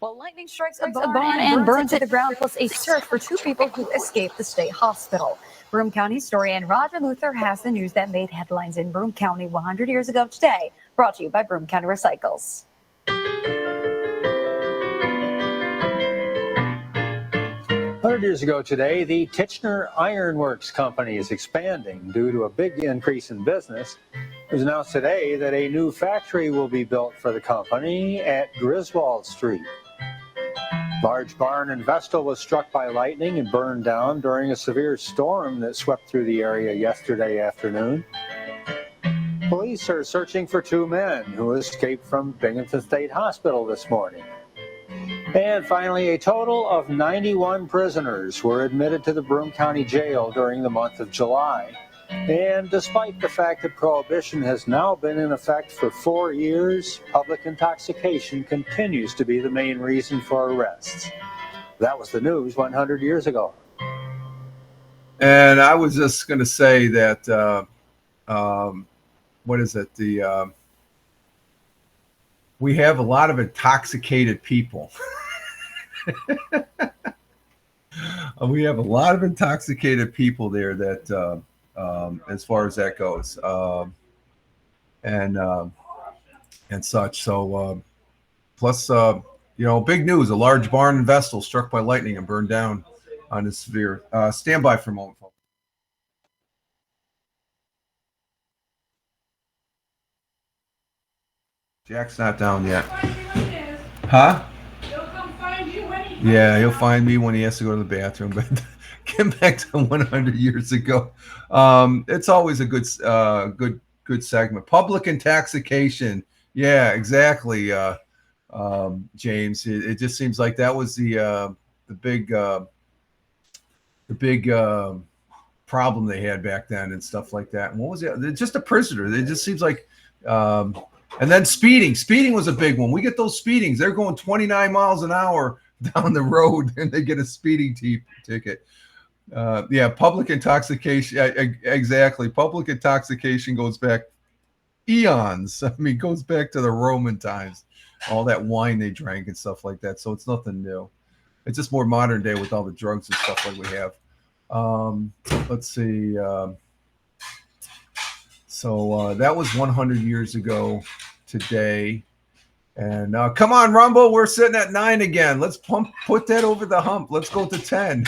Well, lightning strikes a barn and burns to the ground, plus a search for 2 people who escaped the state hospital. Broome County historian Roger Luther has the news that made headlines in Broome County 100 years ago today. Brought to you by Broome County Recycles. 100 years ago today, the Titchener Iron Works company is expanding due to a big increase in business. It was announced today that a new factory will be built for the company at Griswold Street. Large barn and Vestal was struck by lightning and burned down during a severe storm that swept through the area yesterday afternoon. Police are searching for 2 men who escaped from Binghamton State Hospital this morning. And finally, a total of 91 prisoners were admitted to the Broome County Jail during the month of July. And despite the fact that prohibition has now been in effect for 4 years, public intoxication continues to be the main reason for arrests. That was the news 100 years ago. And I was just going to say that, what is it? We have a lot of intoxicated people. We have a lot of intoxicated people there that, as far as that goes, and such. So, plus, big news: a large barn and Vestal struck by lightning and burned down on a severe. Stand by for a moment, folks. Jack's not down yet. Find you when it is. Huh? He'll come find you when he Yeah, comes he'll down. find me when he has to go to the bathroom. But get back to 100 years ago. It's always a good segment. Public intoxication. Yeah, exactly. James. It just seems like that was the big problem they had back then and stuff like that. And what was it? They're just a prisoner. It just seems like. And then speeding. Speeding was a big one. We get those speedings. They're going 29 miles an hour down the road, and they get a speeding ticket. Yeah, public intoxication. Exactly. Public intoxication goes back eons. I mean, goes back to the Roman times. All that wine they drank and stuff like that. So it's nothing new. It's just more modern day with all the drugs and stuff like we have. Let's see. So that was 100 years ago today. And come on, Rumble. We're sitting at 9 again. Let's put that over the hump. Let's go to 10.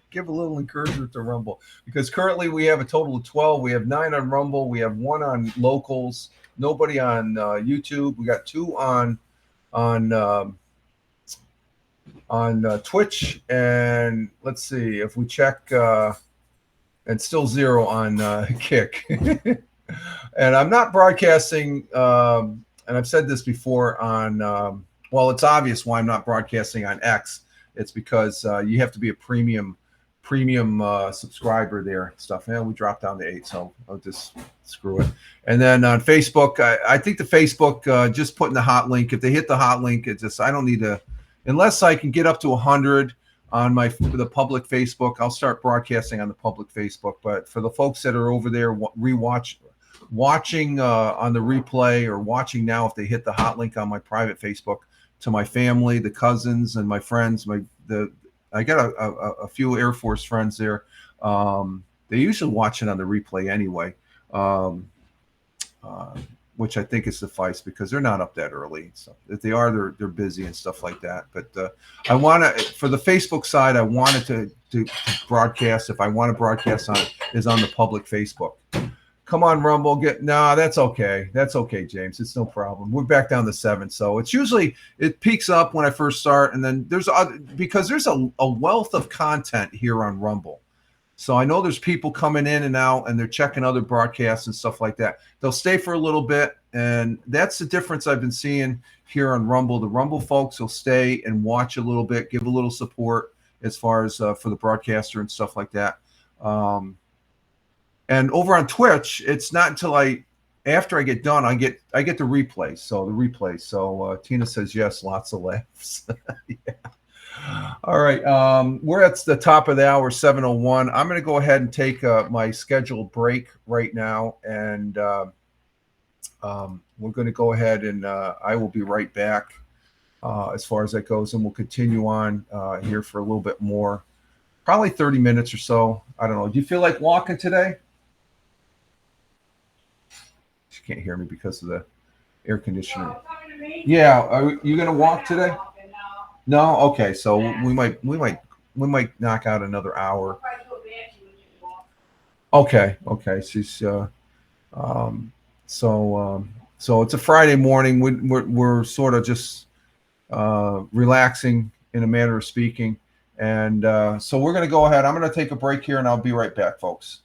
Give a little encouragement to Rumble. Because currently we have a total of 12. We have 9 on Rumble. We have 1 on locals. Nobody on YouTube. We got 2 on Twitch. And let's see if we check. And still 0 on Kick. And I'm not broadcasting, and I've said this before on, well, it's obvious why I'm not broadcasting on X. It's because you have to be a premium subscriber there and stuff. And we dropped down to 8, so I'll just screw it. And then on Facebook, I think the Facebook, just putting the hot link, if they hit the hot link, it just, I don't need to, unless I can get up to 100 on the public Facebook, I'll start broadcasting on the public Facebook. But for the folks that are over there watching on the replay or watching now, if they hit the hot link on my private Facebook, to my family, the cousins and my friends, I got a few Air Force friends there. They usually watch it on the replay anyway, which I think is suffice because they're not up that early. So if they are, they're busy and stuff like that. But I want to, for the Facebook side, I wanted to broadcast. If I want to broadcast on it, is on the public Facebook. Come on, Rumble. That's okay. That's okay, James. It's no problem. We're back down to 7. So it's usually, it peaks up when I first start. And then because there's a wealth of content here on Rumble. So I know there's people coming in and out and they're checking other broadcasts and stuff like that. They'll stay for a little bit. And that's the difference I've been seeing here on Rumble. The Rumble folks will stay and watch a little bit, give a little support as far as for the broadcaster and stuff like that. And over on Twitch, it's not until after I get done, I get the replay. So the replay. So Tina says yes, lots of laughs. Yeah. All right. We're at the top of the hour, 7:01. I'm going to go ahead and take my scheduled break right now, and we're going to go ahead and I will be right back as far as that goes, and we'll continue on here for a little bit more, probably 30 minutes or so. I don't know. Do you feel like walking today? She can't hear me because of the air conditioner. Yeah. Are you going to walk today? No. Okay. So we might knock out another hour. Okay. She's so it's a Friday morning. We're sort of just relaxing in a manner of speaking, and so we're going to go ahead. I'm going to take a break here, and I'll be right back, folks.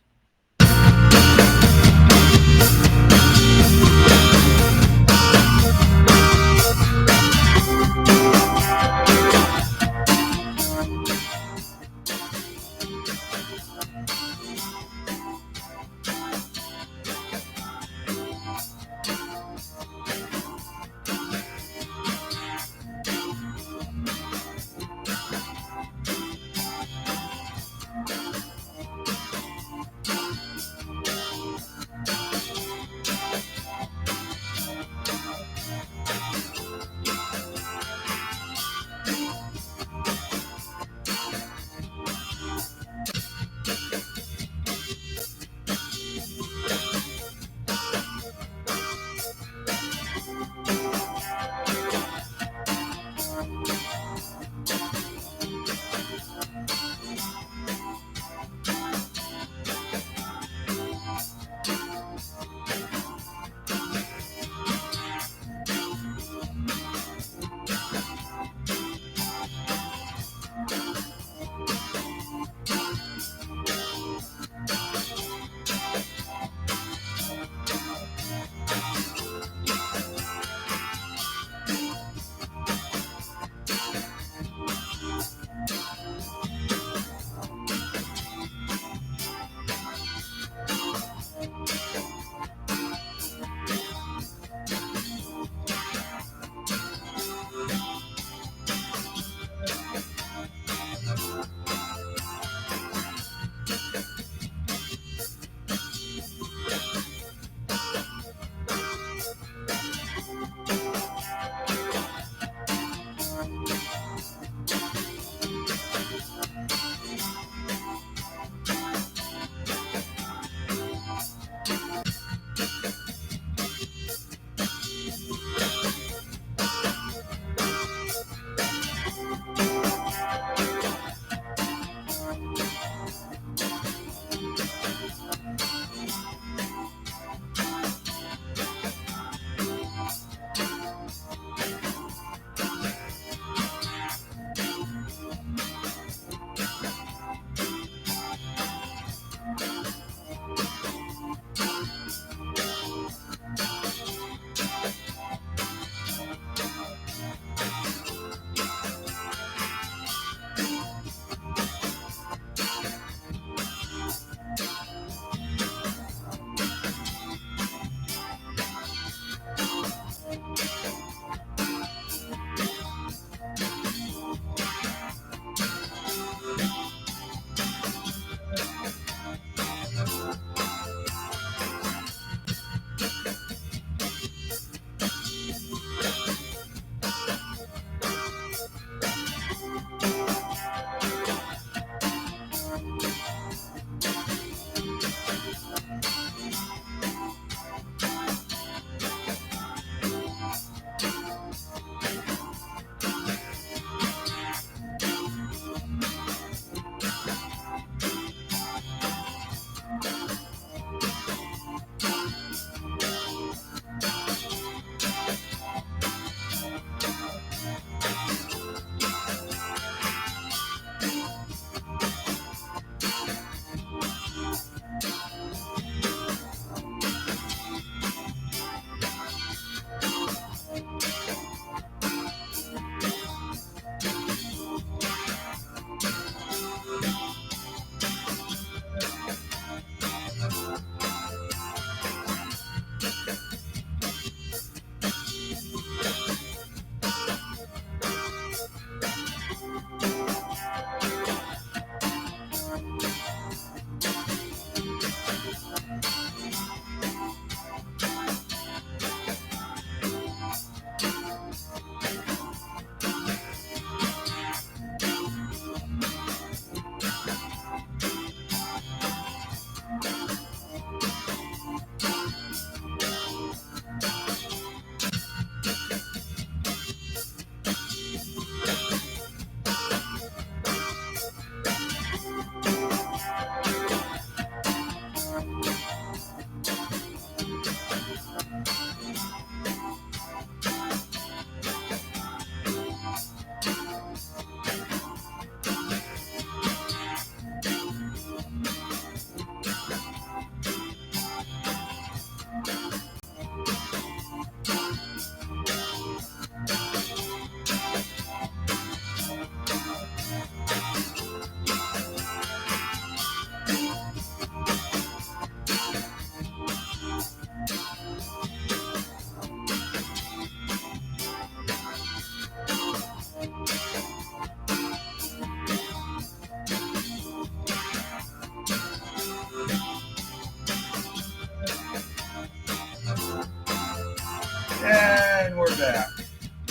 And we're back.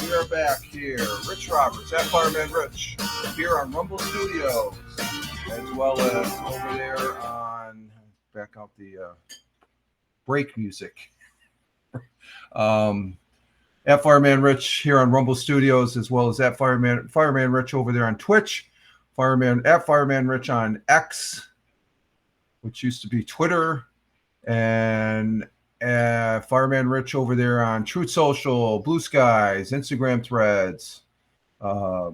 We are back here. Rich Roberts at Fireman Rich here on Rumble Studios, as well as over there on, back out the break music. At Fireman Rich here on Rumble Studios, as well as at Fireman Rich over there on Twitch. At Fireman Rich on X, which used to be Twitter, and Fireman Rich over there on Truth Social, Blue Skies, Instagram Threads, a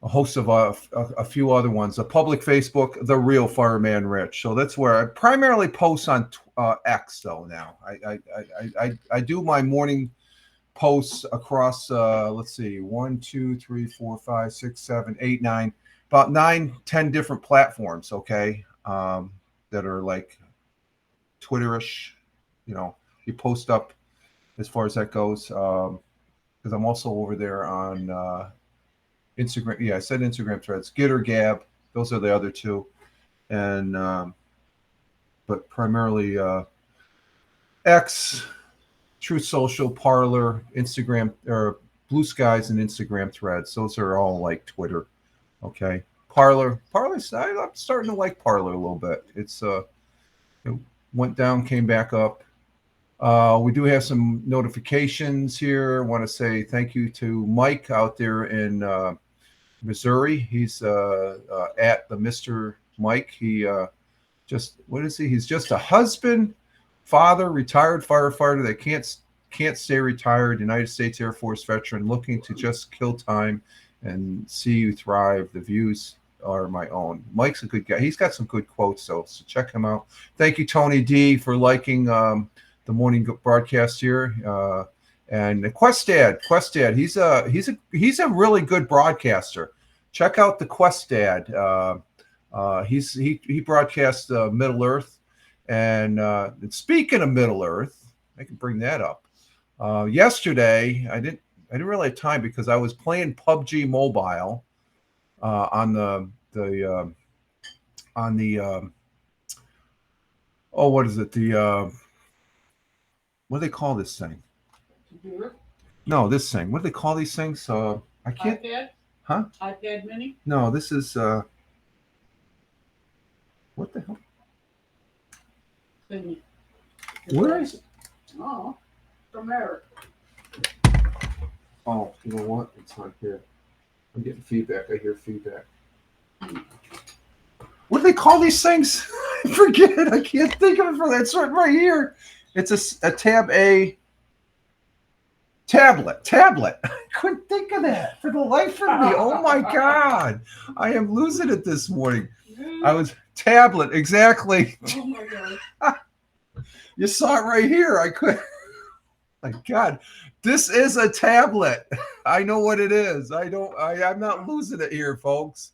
host of a few other ones. A public Facebook, The Real Fireman Rich. So that's where I primarily post on X though now. I do my morning posts across let's see, 1, 2, 3, 4, 5, 6, 7, 8, 9, about 9, 10 different platforms, okay, that are like Twitterish, you know, you post up as far as that goes, because I'm also over there on Instagram. Yeah, I said Instagram Threads, Git or Gab, those are the other two, and but primarily X, Truth Social, Parler, Instagram, or Blue Skies, and Instagram Threads. Those are all like Twitter. Okay, Parler. I'm starting to like Parler a little bit. It's it went down, came back up. We do have some notifications here. I want to say thank you to Mike out there in Missouri. He's at the Mr. Mike. He what is he? He's just a husband, father, retired firefighter that can't stay retired, United States Air Force veteran, looking to just kill time and see you thrive. The views are my own. Mike's a good guy. He's got some good quotes, so check him out. Thank you, Tony D, for liking the morning broadcast here. And Quest Dad, he's a really good broadcaster. Check out the Quest Dad. He broadcasts Middle Earth, and speaking of Middle Earth, I can bring that up. Yesterday, I didn't really have time because I was playing PUBG Mobile on the what is it, what do they call this thing? No, this thing. What do they call these things? I can't. iPad? Huh? iPad mini? No, this is what the hell? Thingy. Where is it? Oh, from Eric. Oh, you know what? It's not here. I'm getting feedback. I hear feedback. What do they call these things? I forget. I can't think of it for that. It's right here. It's a tab A. Tablet. I couldn't think of that for the life of me. Oh my God. I am losing it this morning. Tablet, exactly. Oh my God. You saw it right here. I could. My God. This is a tablet. I know what it is. I'm not losing it here, folks.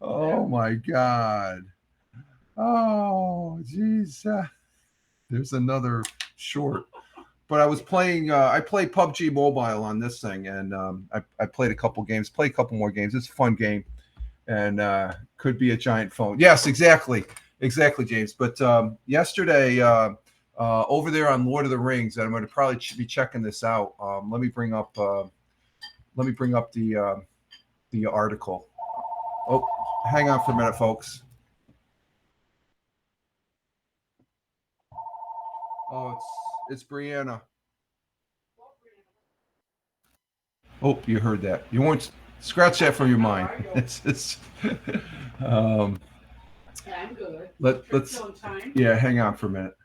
Oh my God. Oh, geez. There's another short. But I was playing, I played PUBG Mobile on this thing, and I played a couple games, play a couple more games. It's a fun game, and could be a giant phone. Yes, exactly, James. But yesterday, over there on Lord of the Rings, and I'm going to probably be checking this out. Let me bring up the article. Oh, hang on for a minute, folks. Oh, it's Brianna. Oh, you heard that. You won't scratch that from your mind. It's I'm good. let's yeah, hang on for a minute.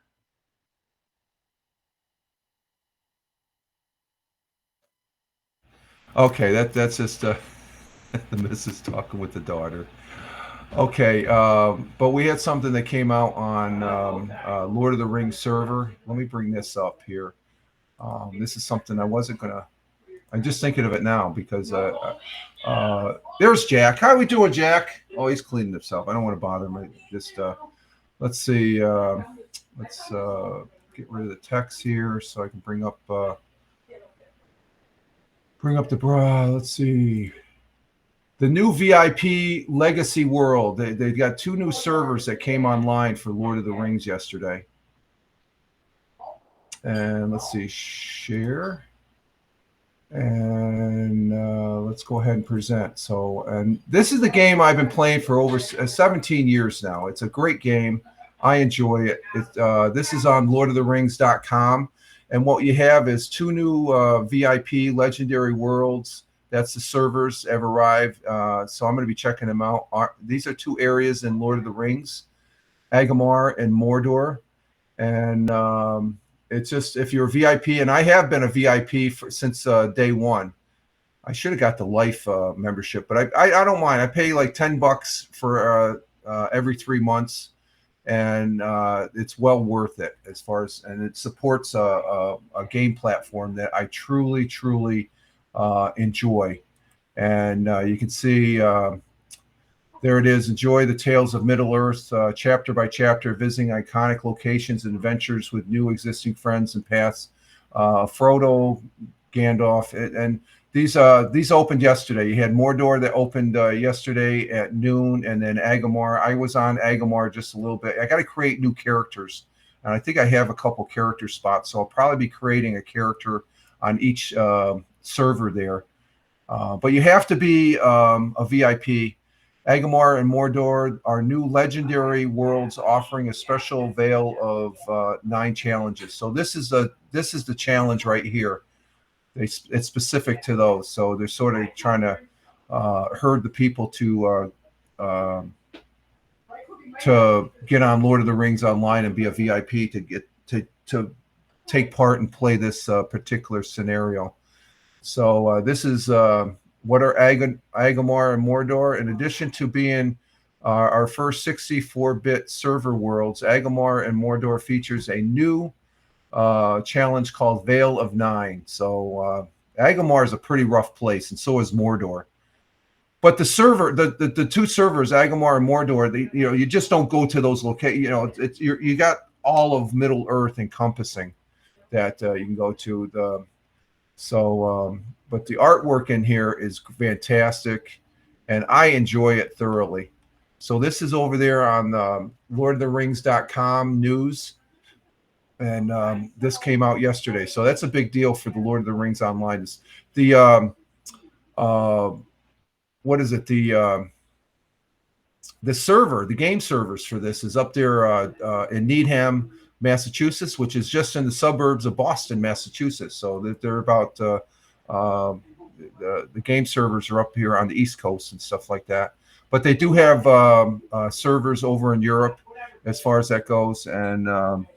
Okay, that's just the missus talking with the daughter. Okay, but we had something that came out on Lord of the Rings server. Let me bring this up here. This is something I'm just thinking of it now because there's Jack. How are we doing, Jack? Oh, he's cleaning himself. I don't want to bother him. Just let's see. Let's get rid of the text here so I can bring up the let's see. The new VIP Legacy World. They got 2 new servers that came online for Lord of the Rings yesterday. And let's see, share. And let's go ahead and present. So, and this is the game I've been playing for over 17 years now. It's a great game. I enjoy it. This is on lordoftherings.com. And what you have is 2 new VIP Legendary Worlds. That's the servers have arrived. So I'm going to be checking them out. These are 2 areas in Lord of the Rings, Agamar and Mordor. And it's just, if you're a VIP, and I have been a VIP since day one. I should have got the life membership, but I don't mind. I pay like $10 for every 3 months, and it's well worth it as far as, and it supports a game platform that I truly enjoy. And you can see there it is. Enjoy the tales of Middle-earth, chapter by chapter, visiting iconic locations and adventures with new existing friends and paths. Frodo, Gandalf, and these opened yesterday. You had Mordor that opened yesterday at noon, and then Agamar. I was on Agamar just a little bit. I got to create new characters, and I think I have a couple character spots, so I'll probably be creating a character on each server there. But you have to be a VIP. Agamar and Mordor are new legendary worlds offering a special veil of 9 challenges. So this is the challenge right here. It's specific to those. So they're sort of trying to herd the people to get on Lord of the Rings online and be a VIP to get to take part and play this particular scenario. So this is what are Agamar and Mordor. In addition to being our first 64-bit server worlds, Agamar and Mordor features a new challenge called Veil of 9. So Agamar is a pretty rough place, and so is Mordor. But the server, the 2 servers, Agamar and Mordor, you just don't go to those locations. You got all of Middle Earth encompassing that you can go to. But the artwork in here is fantastic, and I enjoy it thoroughly. So this is over there on lordoftherings.com news, and this came out yesterday. So that's a big deal for the Lord of the Rings online. What is it? The server, the game servers for this is up there in Needham, Massachusetts, which is just in the suburbs of Boston, Massachusetts. So they're about the game servers are up here on the East Coast and stuff like that. But they do have servers over in Europe as far as that goes. And I'm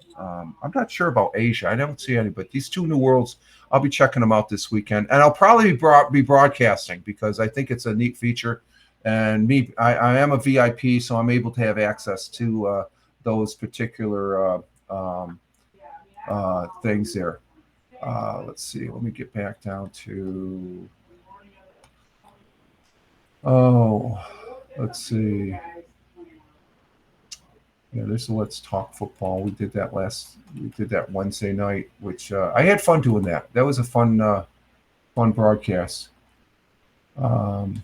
not sure about Asia. I don't see any, but these 2 new worlds, I'll be checking them out this weekend. And I'll probably be broadcasting because I think it's a neat feature. And I am a VIP, so I'm able to have access to those particular things there. Let's see. Let me get back down to. Let's see. Yeah, there's a Let's Talk Football. We did that Wednesday night, which I had fun doing that. That was a fun broadcast. And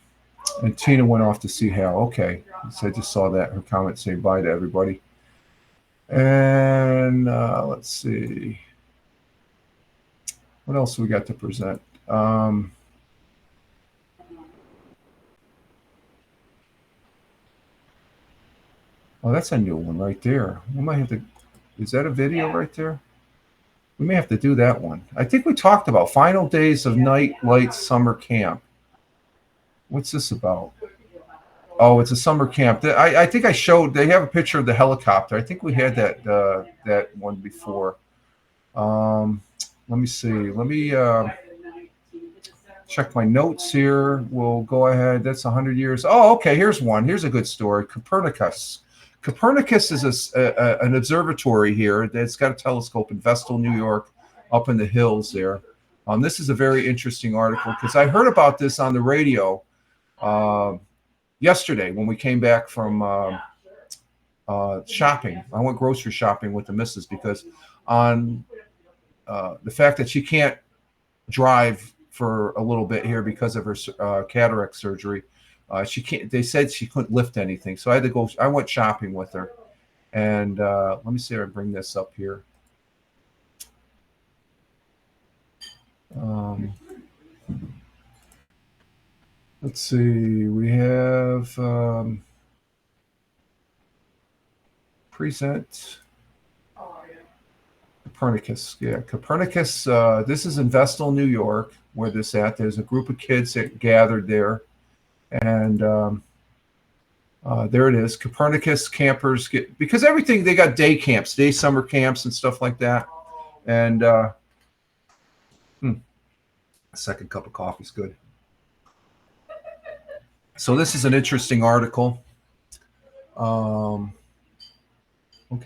Tina went off to see Hal. Okay, so I just saw that her comment saying bye to everybody. And let's see. What else we got to present? Oh, that's a new one right there. We might have to. Is that a video right there? We may have to do that one. I think we talked about Final Days of Night Lights Summer Camp. What's this about? Oh, it's a summer camp. I think I showed. They have a picture of the helicopter. I think we had that one before. Let me see. Let me check my notes here. We'll go ahead. That's 100 years. Oh, okay. Here's one. Here's a good story. Copernicus. Copernicus is an observatory here that's got a telescope in Vestal, New York, up in the hills there. This is a very interesting article because I heard about this on the radio yesterday when we came back from shopping. I went grocery shopping with the missus because on the fact that she can't drive for a little bit here because of her cataract surgery. She can't. They said she couldn't lift anything, so I had to go. I went shopping with her, and let me see if I bring this up here. Let's see. We have present Oh, yeah. Copernicus. Yeah, Copernicus. This is in Vestal, New York, where this at. There's a group of kids that gathered there, and there it is. Copernicus campers get, because everything, they got day camps, day summer camps and stuff like that. And a second cup of coffee is good. So this is an interesting article. Okay,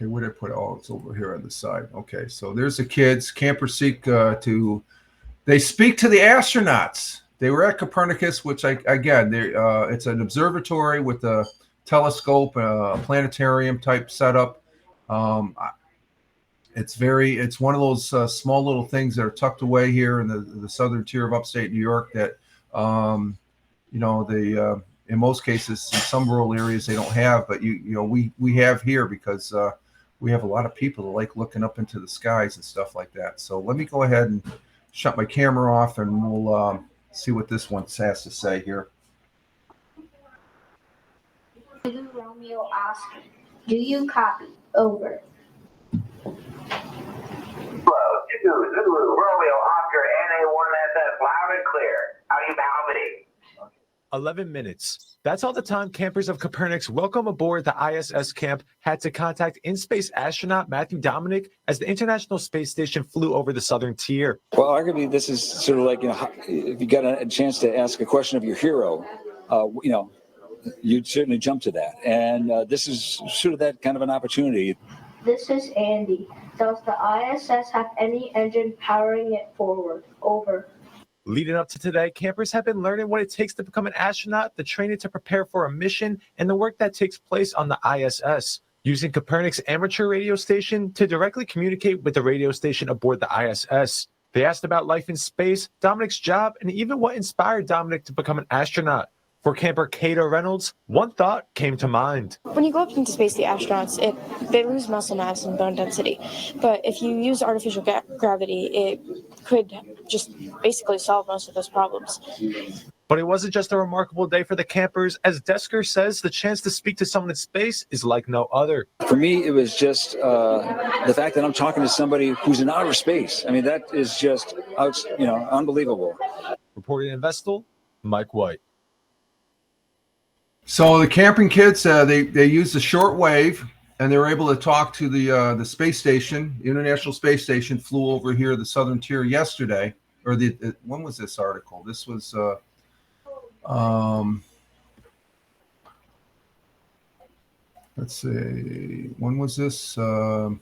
where did I put it? Oh, it's over here on the side. Okay, so there's the kids. Campers seek they speak to the astronauts. They were at Copernicus, which it's an observatory with a telescope, a planetarium type setup. It's one of those small little things that are tucked away here in the southern tier of upstate New York that, in most cases, in some rural areas they don't have, but we have here because we have a lot of people that like looking up into the skies and stuff like that. So let me go ahead and shut my camera off, and we'll see what this one has to say here. Romeo asking, do you copy? Over. Hello, Zulu, Romeo, Oscar, NA1SS, loud and clear. How do you palpitate? 11 minutes. That's all the time campers of Copernicus welcome aboard the ISS camp had to contact in-space astronaut Matthew Dominic as the International Space Station flew over the southern tier. Well, arguably, this is sort of like, if you got a chance to ask a question of your hero, you'd certainly jump to that. And this is sort of that kind of an opportunity. This is Andy. Does the ISS have any engine powering it forward? Over. Leading up to today, campers have been learning what it takes to become an astronaut, the training to prepare for a mission, and the work that takes place on the ISS. Using Copernicus amateur radio station to directly communicate with the radio station aboard the ISS. They asked about life in space, Dominic's job, and even what inspired Dominic to become an astronaut. For camper Cato Reynolds, one thought came to mind. When you go up into space, the astronauts, they lose muscle mass and bone density. But if you use artificial gravity, it could just basically solve most of those problems. But it wasn't just a remarkable day for the campers. As Desker says, the chance to speak to someone in space is like no other. For me, it was just the fact that I'm talking to somebody who's in outer space. I mean, that is just, unbelievable. Reporting in Vestal, Mike White. So the camping kids, they used the short wave, and they were able to talk to the space station. The International Space Station flew over here, the southern tier, yesterday. Or when was this article? This was let's see, when was this? What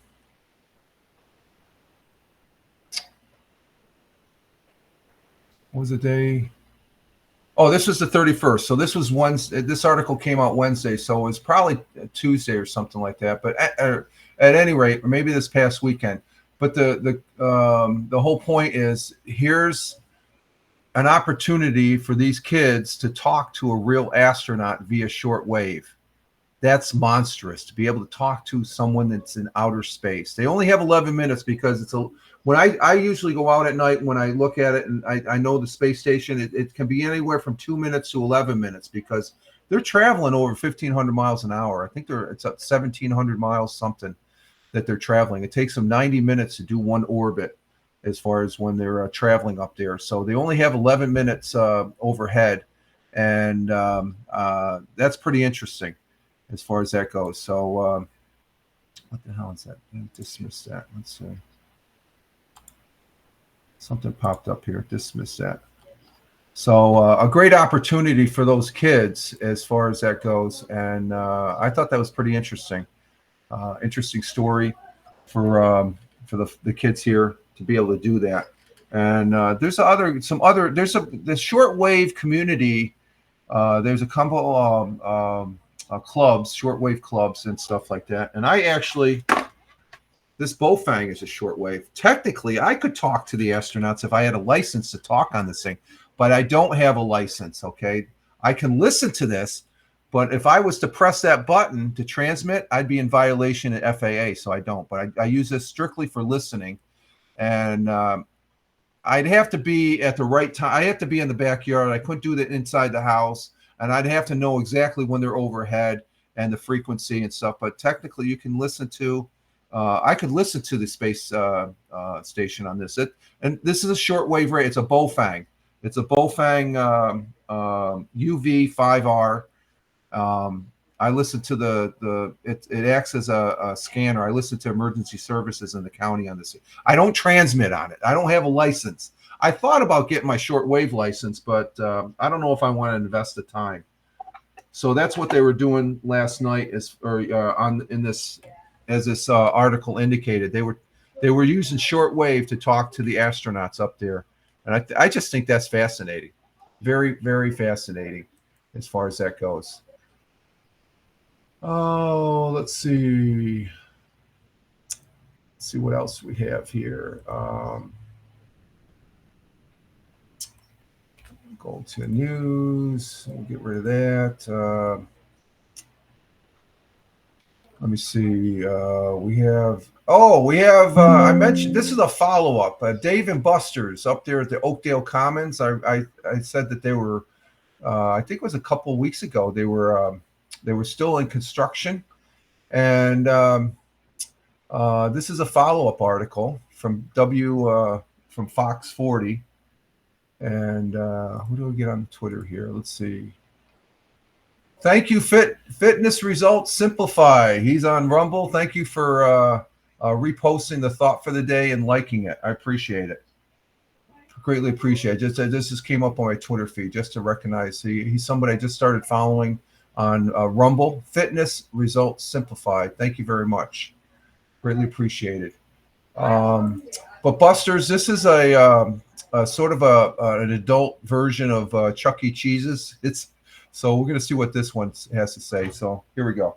was the day? Oh, this was the 31st. So this was Wednesday. This article came out Wednesday, so it was probably Tuesday or something like that. But at any rate, or maybe this past weekend. But the whole point is, here's an opportunity for these kids to talk to a real astronaut via shortwave. That's monstrous, to be able to talk to someone that's in outer space. They only have 11 minutes because when I usually go out at night, when I look at it, and I know the space station, it can be anywhere from 2 minutes to 11 minutes because they're traveling over 1,500 miles an hour. I think it's up 1,700 miles something that they're traveling. It takes them 90 minutes to do one orbit as far as when they're traveling up there. So they only have 11 minutes overhead, and that's pretty interesting as far as that goes. So what the hell is that? I dismissed that. Let's see. Something popped up here. Dismiss that. So a great opportunity for those kids as far as that goes. And I thought that was pretty interesting. Interesting story for the kids here to be able to do that. And there's the shortwave community. There's a couple clubs, shortwave clubs and stuff like that. And I actually, this Bofang is a shortwave. Technically, I could talk to the astronauts if I had a license to talk on this thing, but I don't have a license, okay? I can listen to this, but if I was to press that button to transmit, I'd be in violation of FAA, so I don't. But I use this strictly for listening. And I'd have to be at the right time. I have to be in the backyard. I couldn't do that inside the house, and I'd have to know exactly when they're overhead and the frequency and stuff. But technically, you can listen to. I could listen to the space station on this. And this is a shortwave ray. It's a Bofang. It's a Bofang UV5R. I listen to it acts as a scanner. I listen to emergency services in the county on this. I don't transmit on it. I don't have a license. I thought about getting my shortwave license, but I don't know if I want to invest the time. So that's what they were doing last night, as this article indicated. They were using shortwave to talk to the astronauts up there, and I just think that's fascinating, very, very fascinating, as far as that goes. Oh, let's see what else we have here. Go to news. We'll get rid of that. Let me see. We have. I mentioned this is a follow-up. Dave and Buster's up there at the Oakdale Commons. I said that they were. I think it was a couple of weeks ago. They were still in construction, and this is a follow-up article from Fox 40. And who do we get on Twitter here? Let's see. Thank you, Fitness Results Simplify. He's on Rumble. Thank you for reposting the thought for the day and liking it. I appreciate it. Greatly appreciate it. This just came up on my Twitter feed just to recognize he's somebody I just started following on Rumble. Fitness Results Simplified. Thank you very much. Greatly appreciate it. But Buster's, this is a sort of an adult version of Chuck E. Cheese's. So we're going to see what this one has to say. So here we go.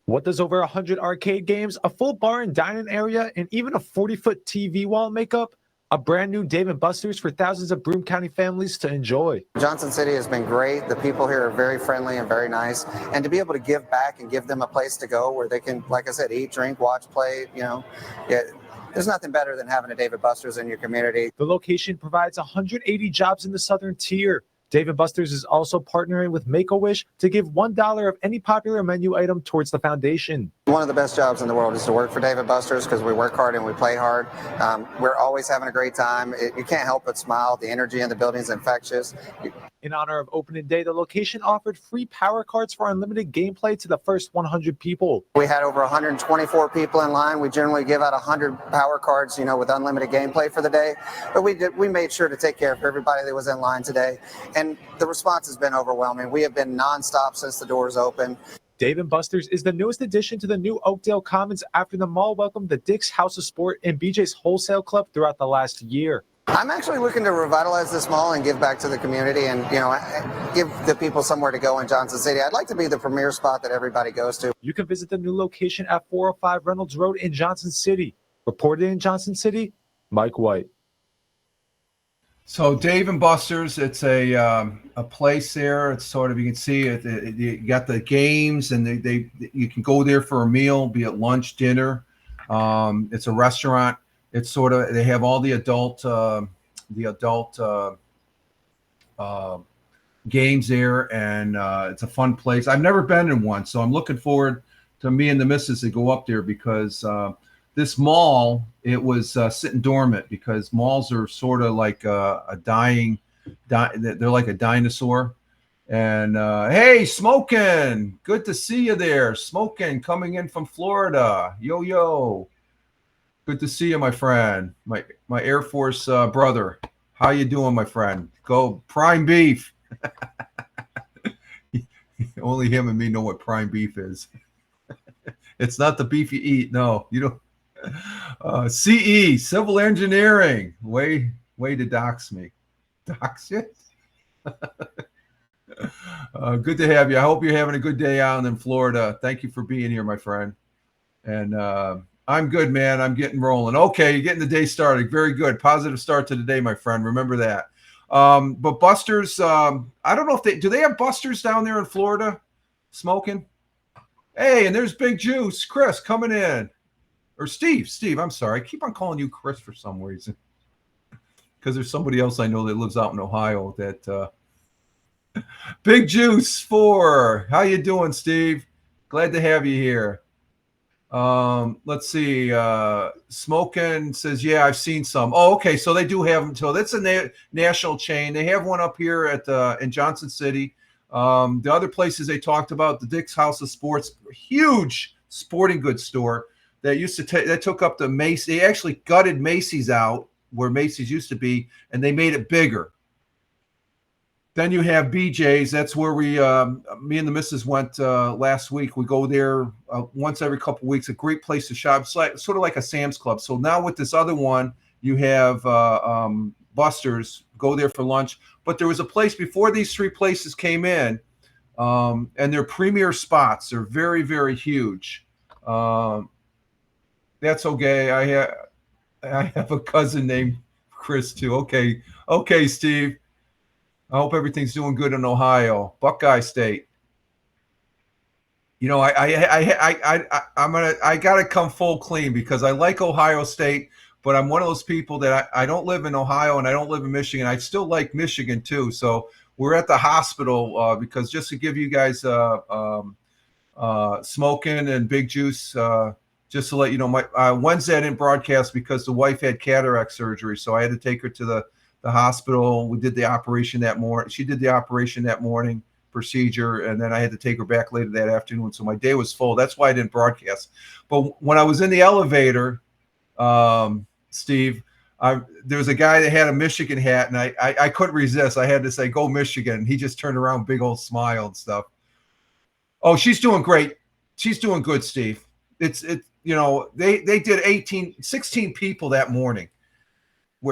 What does over 100 arcade games, a full bar and dining area, and even a 40-foot TV wall make up? A brand new Dave & Buster's for thousands of Broome County families to enjoy. Johnson City has been great. The people here are very friendly and very nice. And to be able to give back and give them a place to go where they can, like I said, eat, drink, watch, play, there's nothing better than having a Dave & Buster's in your community. The location provides 180 jobs in the southern tier. Dave & Buster's is also partnering with Make-A-Wish to give $1 of any popular menu item towards the foundation. One of the best jobs in the world is to work for Dave & Buster's because we work hard and we play hard. We're always having a great time. You can't help but smile. The energy in the building is infectious. In honor of opening day, the location offered free power cards for unlimited gameplay to the first 100 people. We had over 124 people in line. We generally give out 100 power cards, with unlimited gameplay for the day. But we made sure to take care of everybody that was in line today. And the response has been overwhelming. We have been nonstop since the doors opened. Dave & Buster's is the newest addition to the new Oakdale Commons after the mall welcomed the Dick's House of Sport and BJ's Wholesale Club throughout the last year. I'm actually looking to revitalize this mall and give back to the community and, give the people somewhere to go in Johnson City. I'd like to be the premier spot that everybody goes to. You can visit the new location at 405 Reynolds Road in Johnson City. Reported in Johnson City, Mike White. So Dave & Buster's, it's a place there. It's sort of, you can see it. You got the games, and you can go there for a meal, be it lunch, dinner. It's a restaurant. It's sort of, they have all the adult games there, and it's a fun place. I've never been in one, so I'm looking forward to me and the missus to go up there because this mall, it was sitting dormant because malls are sort of like they're like a dinosaur. And hey, Smokin', good to see you there. Smokin', coming in from Florida. Yo. Good to see you, my friend. My Air Force brother. How you doing, my friend? Go prime beef. Only him and me know what prime beef is. It's not the beef you eat. No, you don't. CE, civil engineering. Way to dox me. Dox it? Good to have you. I hope you're having a good day out in Florida. Thank you for being here, my friend. And I'm good, man. I'm getting rolling. Okay, you're getting the day started. Very good. Positive start to the day, my friend. Remember that. But Buster's, I don't know if they have Buster's down there in Florida smoking? Hey, and there's Big Juice, Chris coming in. Or Steve, I'm sorry. I keep on calling you Chris for some reason. Because there's somebody else I know that lives out in Ohio that Big Juice 4. How you doing, Steve? Glad to have you here. Let's see. Smoking says, yeah, I've seen some. Oh, okay. So they do have them too. That's a national chain. They have one up here in Johnson City. The other places they talked about, the Dick's House of Sports, huge sporting goods store that used to that took up the Macy's. They actually gutted Macy's out where Macy's used to be, and they made it bigger. Then you have BJ's. That's where me and the missus went last week. We go there once every couple of weeks. A great place to shop. It's sort of like a Sam's Club. So now with this other one, you have Buster's. Go there for lunch. But there was a place before these three places came in, and they're premier spots. They're very, very huge. That's okay. I have a cousin named Chris too. Okay, Steve. I hope everything's doing good in Ohio, Buckeye State. You know, I gotta come full clean because I like Ohio State, but I'm one of those people that I don't live in Ohio and I don't live in Michigan. I still like Michigan too. So we're at the hospital because just to give you guys Smoking and Big Juice. Just to let you know, my Wednesday I didn't broadcast because the wife had cataract surgery, so I had to take her to the hospital. We did the operation that morning. She did the operation that morning, procedure, and then I had to take her back later that afternoon. So my day was full. That's why I didn't broadcast. But when I was in the elevator, Steve, there was a guy that had a Michigan hat, and I couldn't resist. I had to say, "Go Michigan!" He just turned around, big old smile and stuff. Oh, she's doing great. She's doing good, Steve. It's you know, they did 16 people that morning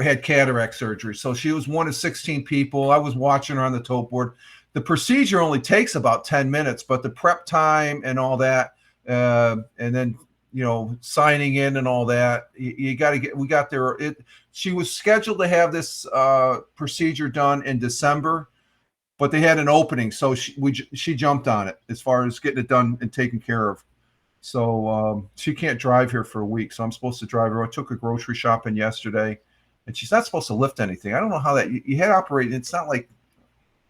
had cataract surgery. So she was one of 16 people. I was watching her on the tote board. The procedure only takes about 10 minutes, but the prep time and all that, and then, you know, signing in and all that, we got there. She was scheduled to have this procedure done in December, but they had an opening. So she jumped on it as far as getting it done and taken care of. So she can't drive here for a week. So I'm supposed to drive her. I took her grocery shopping yesterday, and she's not supposed to lift anything. I don't know how that you had operated. It's not like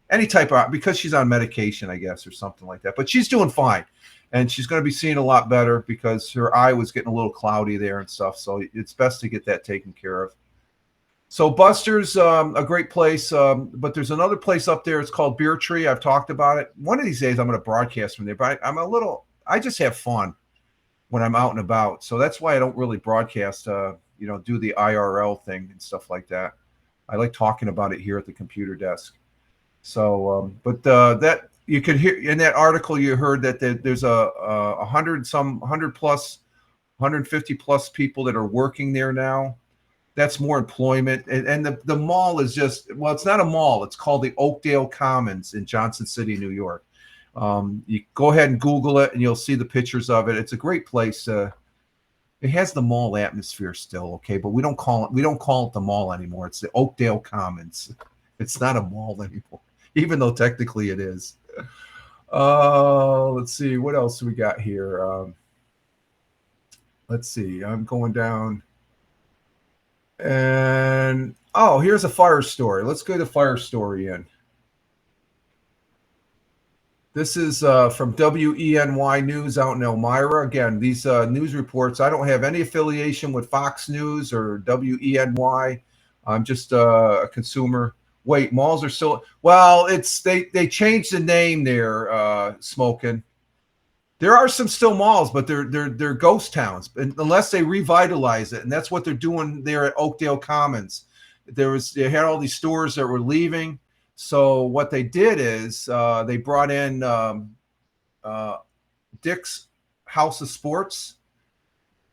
any type of, because she's on medication, I guess, or something like that. But she's doing fine, and she's going to be seeing a lot better because her eye was getting a little cloudy there and stuff. So it's best to get that taken care of. So Buster's, a great place, but there's another place up there. It's called Beer Tree. I've talked about it. One of these days I'm going to broadcast from there, but I just have fun when I'm out and about. So that's why I don't really broadcast, do the IRL thing and stuff like that. I like talking about it here at the computer desk. So, that you could hear in that article, you heard that there's 150 plus people that are working there now. That's more employment. And the mall is just, well, it's not a mall. It's called the Oakdale Commons in Johnson City, New York. You go ahead and Google it and you'll see the pictures of it. It's a great place. It has the mall atmosphere still. Okay. But we don't call it the mall anymore. It's the Oakdale Commons. It's not a mall anymore, even though technically it is. Let's see. What else do we got here? Let's see. I'm going down. And, here's a fire story. Let's go to fire story in. This is from WENY News out in Elmira. Again, these news reports, I don't have any affiliation with Fox News or WENY. I'm just a consumer. Wait, malls are still, well, they changed the name there, Smoking. There are some still malls, but they're ghost towns unless they revitalize it. And that's what they're doing there at Oakdale Commons. They had all these stores that were leaving. So what they did is they brought in Dick's House of Sports,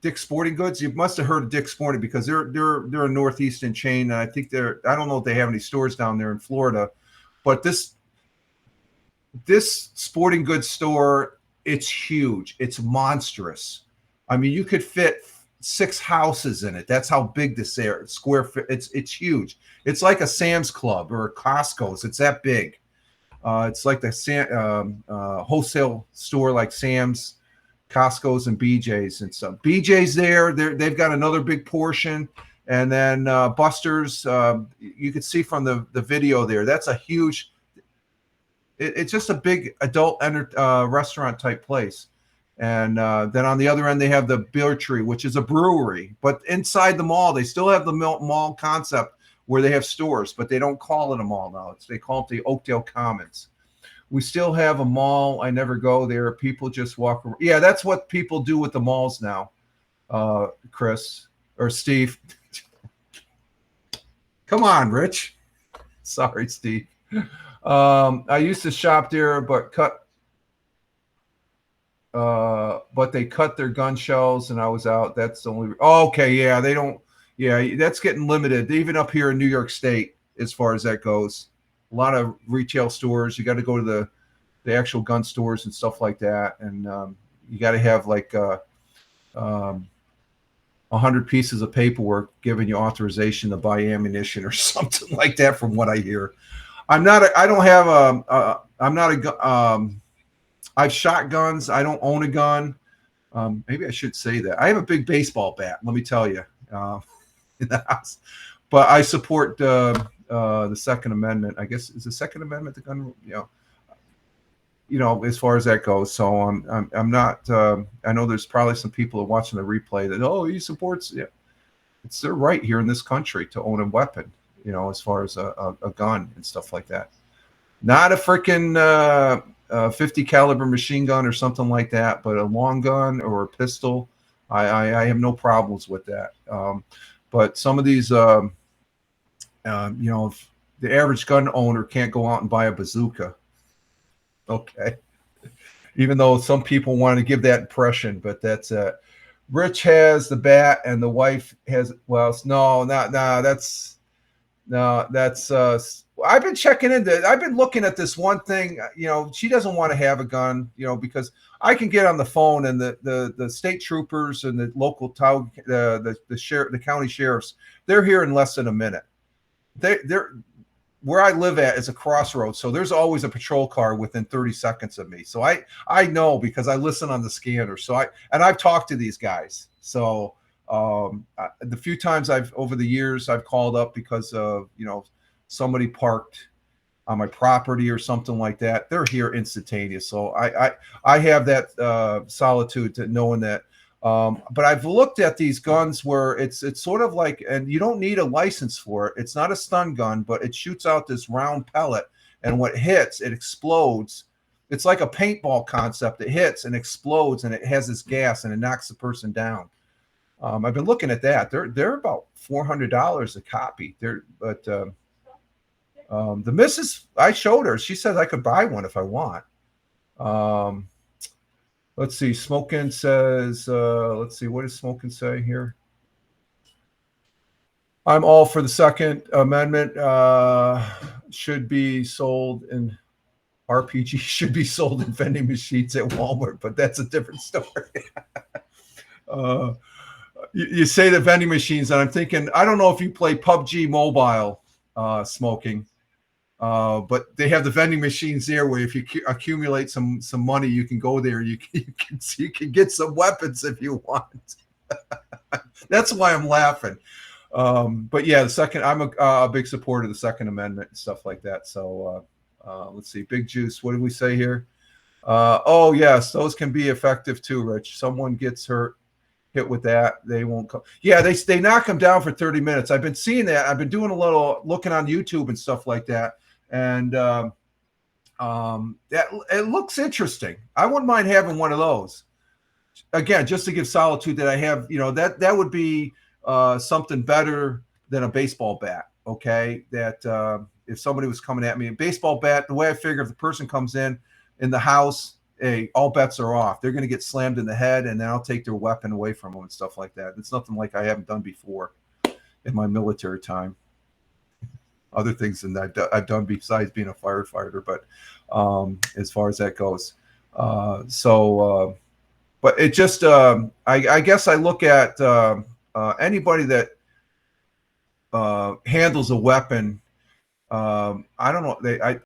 Dick's Sporting Goods. You must have heard of Dick's Sporting because they're a northeastern chain, and I think I don't know if they have any stores down there in Florida, but this sporting goods store, it's huge, it's monstrous. I mean, you could fit 6 houses in it. That's how big this area square foot. It's huge. It's like a Sam's Club or a Costco's. It's that big. It's like the wholesale store like Sam's, Costco's, and BJ's and stuff. BJ's they've got another big portion, and then Buster's. You can see from the video there. That's a huge. It's just a big adult restaurant type place. And then on the other end, they have the Beer Tree, which is a brewery. But inside the mall, they still have the mall concept where they have stores, but they don't call it a mall now. They call it the Oakdale Commons. We still have a mall. I never go there. People just walk around. Yeah, that's what people do with the malls now, Chris or Steve. Come on, Rich. Sorry, Steve. I used to shop there, but they cut their gun shells and I was out. That's the only. Oh, okay, yeah, they don't. Yeah, that's getting limited. Even up here in New York State, as far as that goes, a lot of retail stores. You got to go to the actual gun stores and stuff like that, and you got to have like 100 pieces of paperwork giving you authorization to buy ammunition or something like that. From what I hear, I'm not a. I've shot guns. I don't own a gun. Maybe I should say that. I have a big baseball bat. Let me tell you, in the house. But I support the Second Amendment. I guess is the Second Amendment the gun. As far as that goes. So I'm not. I know there's probably some people who are watching the replay that he supports. Yeah, it's their right here in this country to own a weapon. As far as a gun and stuff like that. Not a freaking 50 caliber machine gun or something like that, but a long gun or a pistol, I have no problems with that. But some of these, if the average gun owner can't go out and buy a bazooka, okay. Even though some people want to give that impression, but that's it. Rich has the bat and the wife has. Well, no, that's. I've been checking into. I've been looking at this one thing. She doesn't want to have a gun. Because I can get on the phone and the state troopers and the local town, the county sheriffs. They're here in less than a minute. They're where I live at is a crossroads, so there's always a patrol car within 30 seconds of me. So I know because I listen on the scanner. So I've talked to these guys. So. The few times over the years I've called up because of somebody parked on my property or something like that, they're here instantaneous. So I have that solitude to knowing that. But I've looked at these guns where it's sort of like, and you don't need a license for it. It's not a stun gun, but it shoots out this round pellet, and what hits, it explodes. It's like a paintball concept. It hits and explodes, and it has this gas, and it knocks the person down. I've been looking at that. They're about $400 a copy. But the missus, I showed her. She said I could buy one if I want. Let's see. Smokin says. Let's see. What does Smokin say here? I'm all for the Second Amendment. Should be sold in RPG. Should be sold in vending machines at Walmart, but that's a different story. You say the vending machines, and I'm thinking, I don't know if you play PUBG Mobile, Smoking, but they have the vending machines there where if you accumulate some money, you can go there. You can get some weapons if you want. That's why I'm laughing. But yeah, I'm a big supporter of the Second Amendment and stuff like that. So let's see, Big Juice. What did we say here? Oh yes, those can be effective too, Rich. Someone gets hit with that, they won't come. Yeah, they knock them down for 30 minutes. I've been seeing that. I've been doing a little looking on YouTube and stuff like that, and that it looks interesting. I wouldn't mind having one of those. Again, just to give solitude that I have, that would be something better than a baseball bat. Okay, that if somebody was coming at me, a baseball bat, the way I figure if the person comes in the house, hey, all bets are off. They're going to get slammed in the head, and then I'll take their weapon away from them and stuff like that. It's nothing like I haven't done before in my military time. Other things than that I've done besides being a firefighter, but as far as that goes. but it just I guess I look at anybody that handles a weapon. I don't know.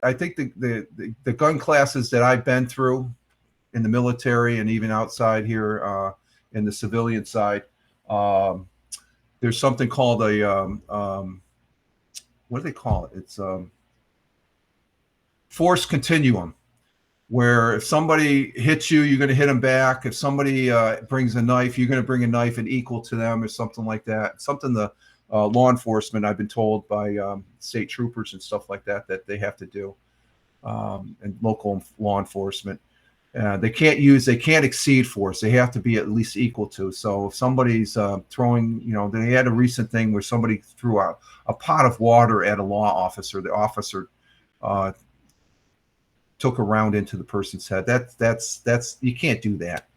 I think the gun classes that I've been through in the military and even outside here in the civilian side, there's something called a what do they call it? It's force continuum, where if somebody hits you, you're going to hit them back. If somebody brings a knife, you're going to bring a knife and equal to them, or something like that. Something the law enforcement, I've been told by state troopers and stuff like that they have to do, and local law enforcement. They can't exceed force. They have to be at least equal to. So if somebody's throwing, they had a recent thing where somebody threw out a pot of water at a law officer. The officer took a round into the person's head. That's you can't do that.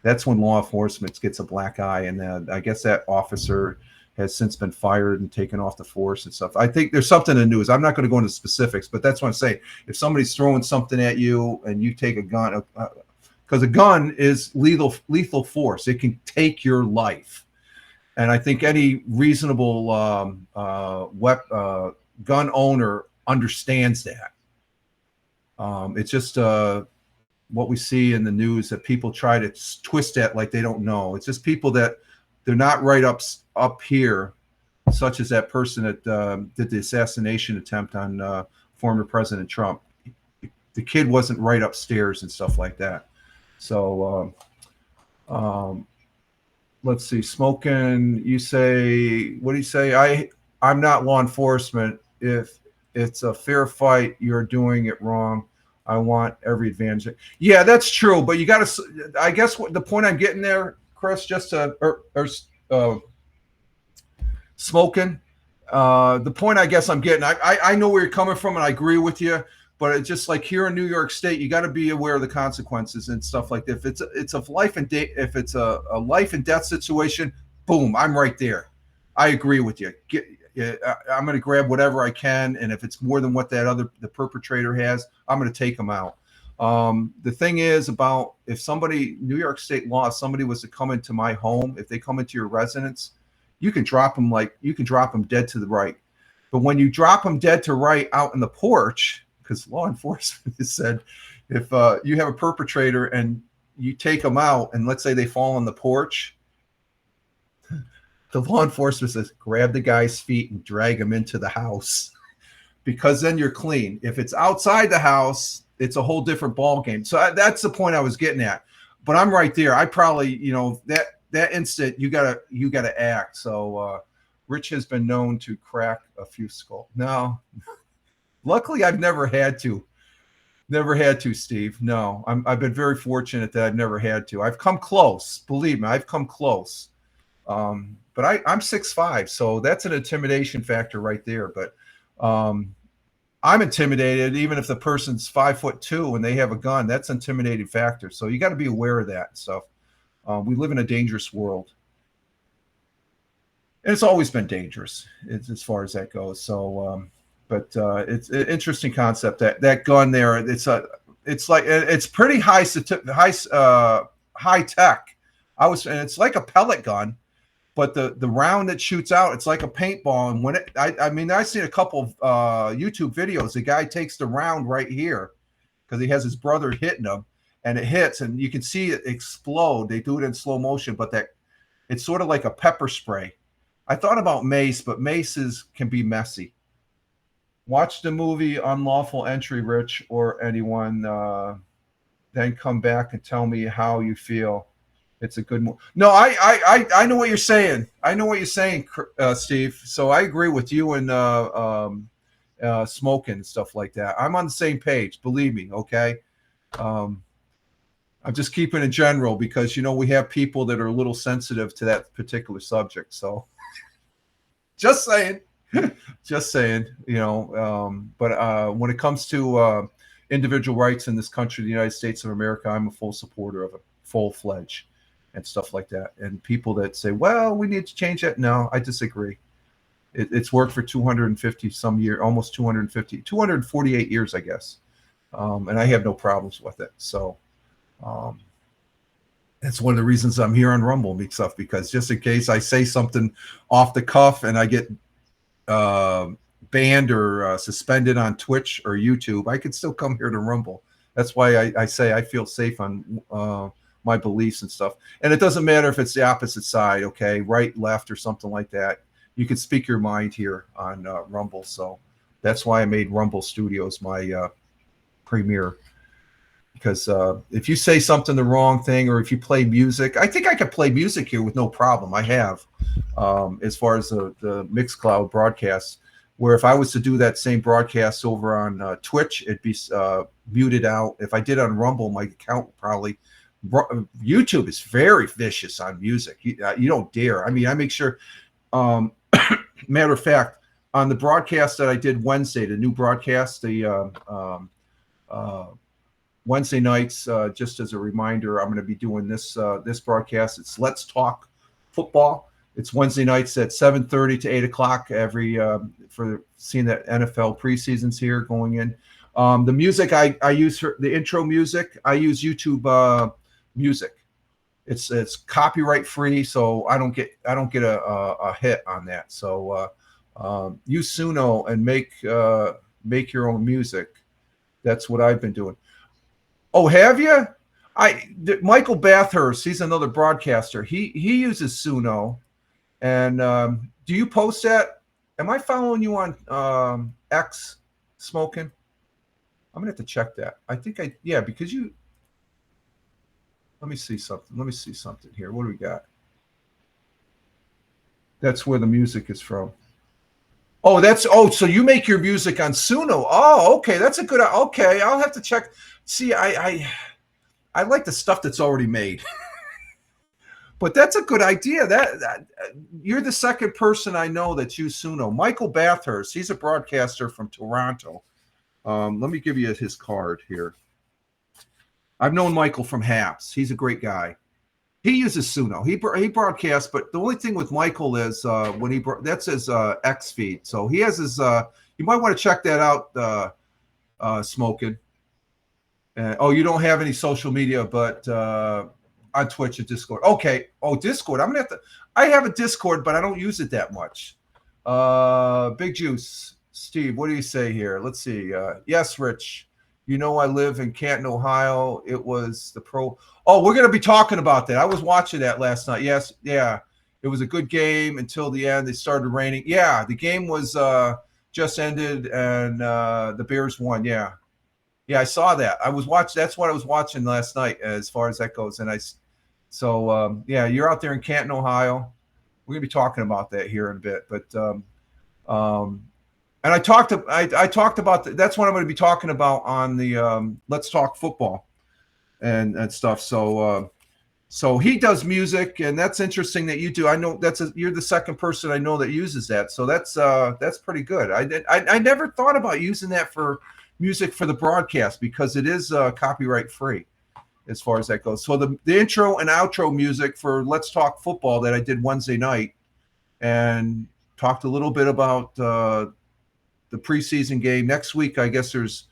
That's when law enforcement gets a black eye, and I guess that officer has since been fired and taken off the force and stuff. I think there's something in the news. I'm not going to go into specifics, but that's what I'm saying. If somebody's throwing something at you and you take a gun, because a gun is lethal force. It can take your life. And I think any reasonable gun owner understands that. It's just what we see in the news that people try to twist at like they don't know. It's just people that they're not right up here, such as that person that did the assassination attempt on former President Trump. The kid wasn't right upstairs and stuff like that. So let's see. Smoking, you say, what do you say? I'm not law enforcement. If it's a fair fight, you're doing it wrong. I want every advantage. Yeah, that's true. But you got to, I guess what the point I'm getting there, Chris, just to, smoking. The point I guess I'm getting, I know where you're coming from, and I agree with you. But it's just like here in New York State, you got to be aware of the consequences and stuff like that. If it's a life and death, if it's a life and death situation, boom, I'm right there. I agree with you. I'm going to grab whatever I can, and if it's more than what the perpetrator has, I'm going to take them out. The thing is about if somebody, New York State law, if somebody was to come into my home, if they come into your residence, you can drop them dead to the right. But when you drop them dead to right out in the porch, because law enforcement has said, if you have a perpetrator and you take them out, and let's say they fall on the porch, the law enforcement says, grab the guy's feet and drag him into the house, because then you're clean. If it's outside the house, it's a whole different ball game. So that's the point I was getting at. But I'm right there. I probably, that instant, you gotta act. So Rich has been known to crack a few skulls. No, luckily I've never had to. Never had to, Steve. No, I've been very fortunate that I've never had to. I've come close. Believe me, I've come close. But I'm 6'5", so that's an intimidation factor right there. But I'm intimidated even if the person's 5'2" and they have a gun. That's an intimidating factor. So you got to be aware of that stuff. We live in a dangerous world, and it's always been dangerous as far as that goes. So, but it's an interesting concept that gun there. It's pretty high tech. And it's like a pellet gun. But the round that shoots out, it's like a paintball. And when I've seen a couple of YouTube videos. The guy takes the round right here because he has his brother hitting him, and it hits, and you can see it explode. They do it in slow motion, but it's sort of like a pepper spray. I thought about mace, but maces can be messy. Watch the movie Unlawful Entry, Rich, or anyone. Then come back and tell me how you feel. It's a good movie. No, I know what you're saying. I know what you're saying, Steve. So I agree with you and smoking and stuff like that. I'm on the same page. Believe me, okay? I'm just keeping it general because, we have people that are a little sensitive to that particular subject. So just saying. Just saying, but when it comes to individual rights in this country, the United States of America, I'm a full supporter of it, full-fledged. And stuff like that. And people that say, well, we need to change that. No, I disagree. It's worked for 250 some years, almost 248 years, I guess. And I have no problems with it. So, That's one of the reasons I'm here on Rumble and stuff, because just in case I say something off the cuff and I get banned or suspended on Twitch or YouTube, I could still come here to Rumble. That's why I say I feel safe on my beliefs and stuff. And it doesn't matter if it's the opposite side, okay, right, left, or something like that. You can speak your mind here on Rumble. So that's why I made Rumble Studios my premiere. Because if you say something the wrong thing, or if you play music, I think I could play music here with no problem. I have, as far as the Mixcloud broadcasts, where if I was to do that same broadcast over on Twitch, it'd be muted out. If I did on Rumble, my account probably. YouTube is very vicious on music. You don't dare. I mean, I make sure. Matter of fact, on the broadcast that I did Wednesday, the new broadcast, the Wednesday nights, just as a reminder, I'm going to be doing this broadcast. It's Let's Talk Football. It's Wednesday nights at 7:30 to 8 o'clock every for seeing that NFL preseasons here going in. The music I use for the intro music, I use YouTube music. It's copyright free, so I don't get a hit on that. So use Suno and make your own music. That's what I've been doing. Oh, have you? Michael Bathurst, he's another broadcaster. He uses Suno. And do you post that? Am I following you on X, Smoking? I'm gonna have to check that. I think because you. Let me see something here. What do we got? That's where the music is from. So you make your music on Suno. Oh, okay, that's a good. Okay, I'll have to check. See, I like the stuff that's already made. But that's a good idea. That you're the second person I know that used Suno. Michael Bathurst, he's a broadcaster from Toronto. Let me give you his card here. I've known Michael from Haps. He's a great guy. He uses Suno. He broadcasts, but the only thing with Michael is that's his X feed. So he has his. You might want to check that out, Smoking. You don't have any social media, but on Twitch and Discord. Okay. Oh, Discord. I'm gonna have to. I have a Discord, but I don't use it that much. Big Juice, Steve. What do you say here? Let's see. Yes, Rich. You know I live in Canton, Ohio. It was the pro. Oh, we're going to be talking about that. I was watching that last night. Yes, yeah. It was a good game until the end. They started raining. Yeah, the game was just ended, and the Bears won. Yeah, I saw that. I was watching. That's what I was watching last night, as far as that goes. And you're out there in Canton, Ohio. We're going to be talking about that here in a bit. But and I talked about that's what I'm going to be talking about on the Let's Talk Football and stuff. So he does music, and that's interesting that you do. I know you're the second person I know that uses that. So that's pretty good. I never thought about using that for music for the broadcast, because it is copyright free as far as that goes. So the intro and outro music for Let's Talk Football that I did Wednesday night, and talked a little bit about the preseason game. Next week, I guess there's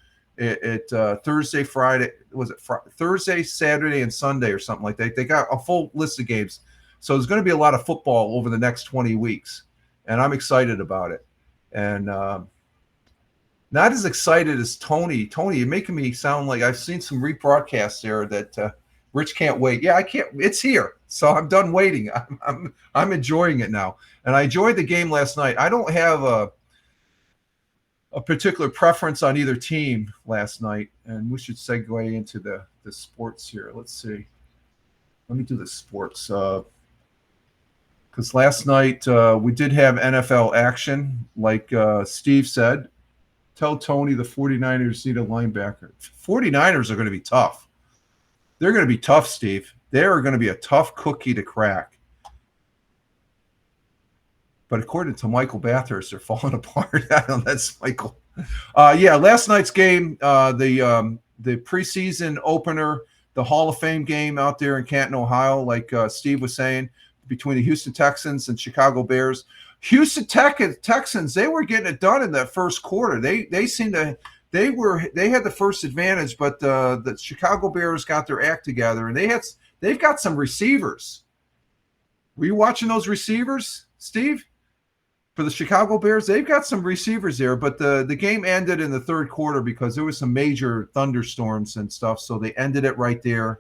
Thursday, Friday. Was it Thursday, Saturday, and Sunday or something like that? They got a full list of games. So there's going to be a lot of football over the next 20 weeks. And I'm excited about it. And not as excited as Tony. Tony, you're making me sound like I've seen some rebroadcasts there that Rich can't wait. Yeah, I can't. It's here. So I'm done waiting. I'm enjoying it now. And I enjoyed the game last night. I don't have a particular preference on either team last night, and we should segue into the sports here. Let's see. Let me do the sports because last night we did have NFL action, like Steve said. Tell Tony the 49ers need a linebacker. 49ers are going to be tough. They're going to be tough, Steve. They are going to be a tough cookie to crack. But according to Michael Bathurst, they're falling apart. I don't know, that's Michael. Last night's game, the preseason opener, the Hall of Fame game out there in Canton, Ohio, like Steve was saying, between the Houston Texans and Chicago Bears. Houston Texans, they were getting it done in that first quarter. They had the first advantage, but the Chicago Bears got their act together, and they they've got some receivers. Were you watching those receivers, Steve? For the Chicago Bears, they've got some receivers there, but the game ended in the third quarter because there was some major thunderstorms and stuff, so they ended it right there.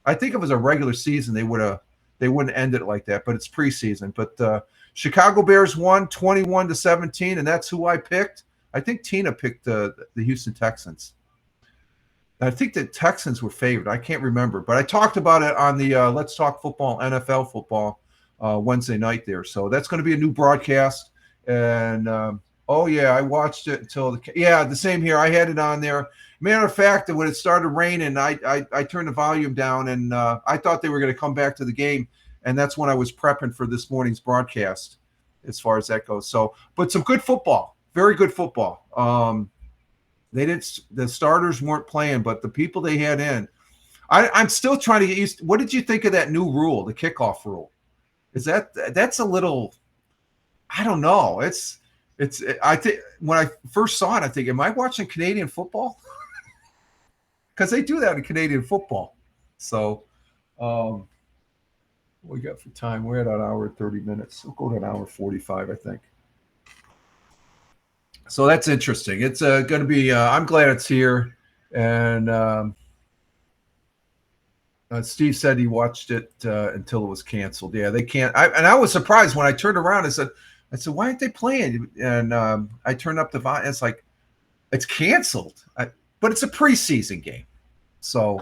I think if it was a regular season, they wouldn't end it like that, but it's preseason. But Chicago Bears won 21-17, and that's who I picked. I think Tina picked the Houston Texans. I think the Texans were favored. I can't remember, but I talked about it on the Let's Talk Football, NFL Football Wednesday night there. So that's going to be a new broadcast. And I watched it until the same here. I had it on there. Matter of fact, when it started raining, I turned the volume down, and I thought they were going to come back to the game, and that's when I was prepping for this morning's broadcast, as far as that goes. So, but some good football, very good football. The starters weren't playing, but the people they had in, I'm still trying to get used. What did you think of that new rule, the kickoff rule? That's a little, I don't know. I think when I first saw it, I think, am I watching Canadian football? Because they do that in Canadian football. So, what we got for time? We're at an hour and 30 minutes. We'll go to an hour 45, I think. So that's interesting. It's going to be. I'm glad it's here. And Steve said he watched it until it was canceled. Yeah, they can't. And I was surprised when I turned around. I said, why aren't they playing? And I turned up the volume. It's like, it's canceled. But it's a preseason game, so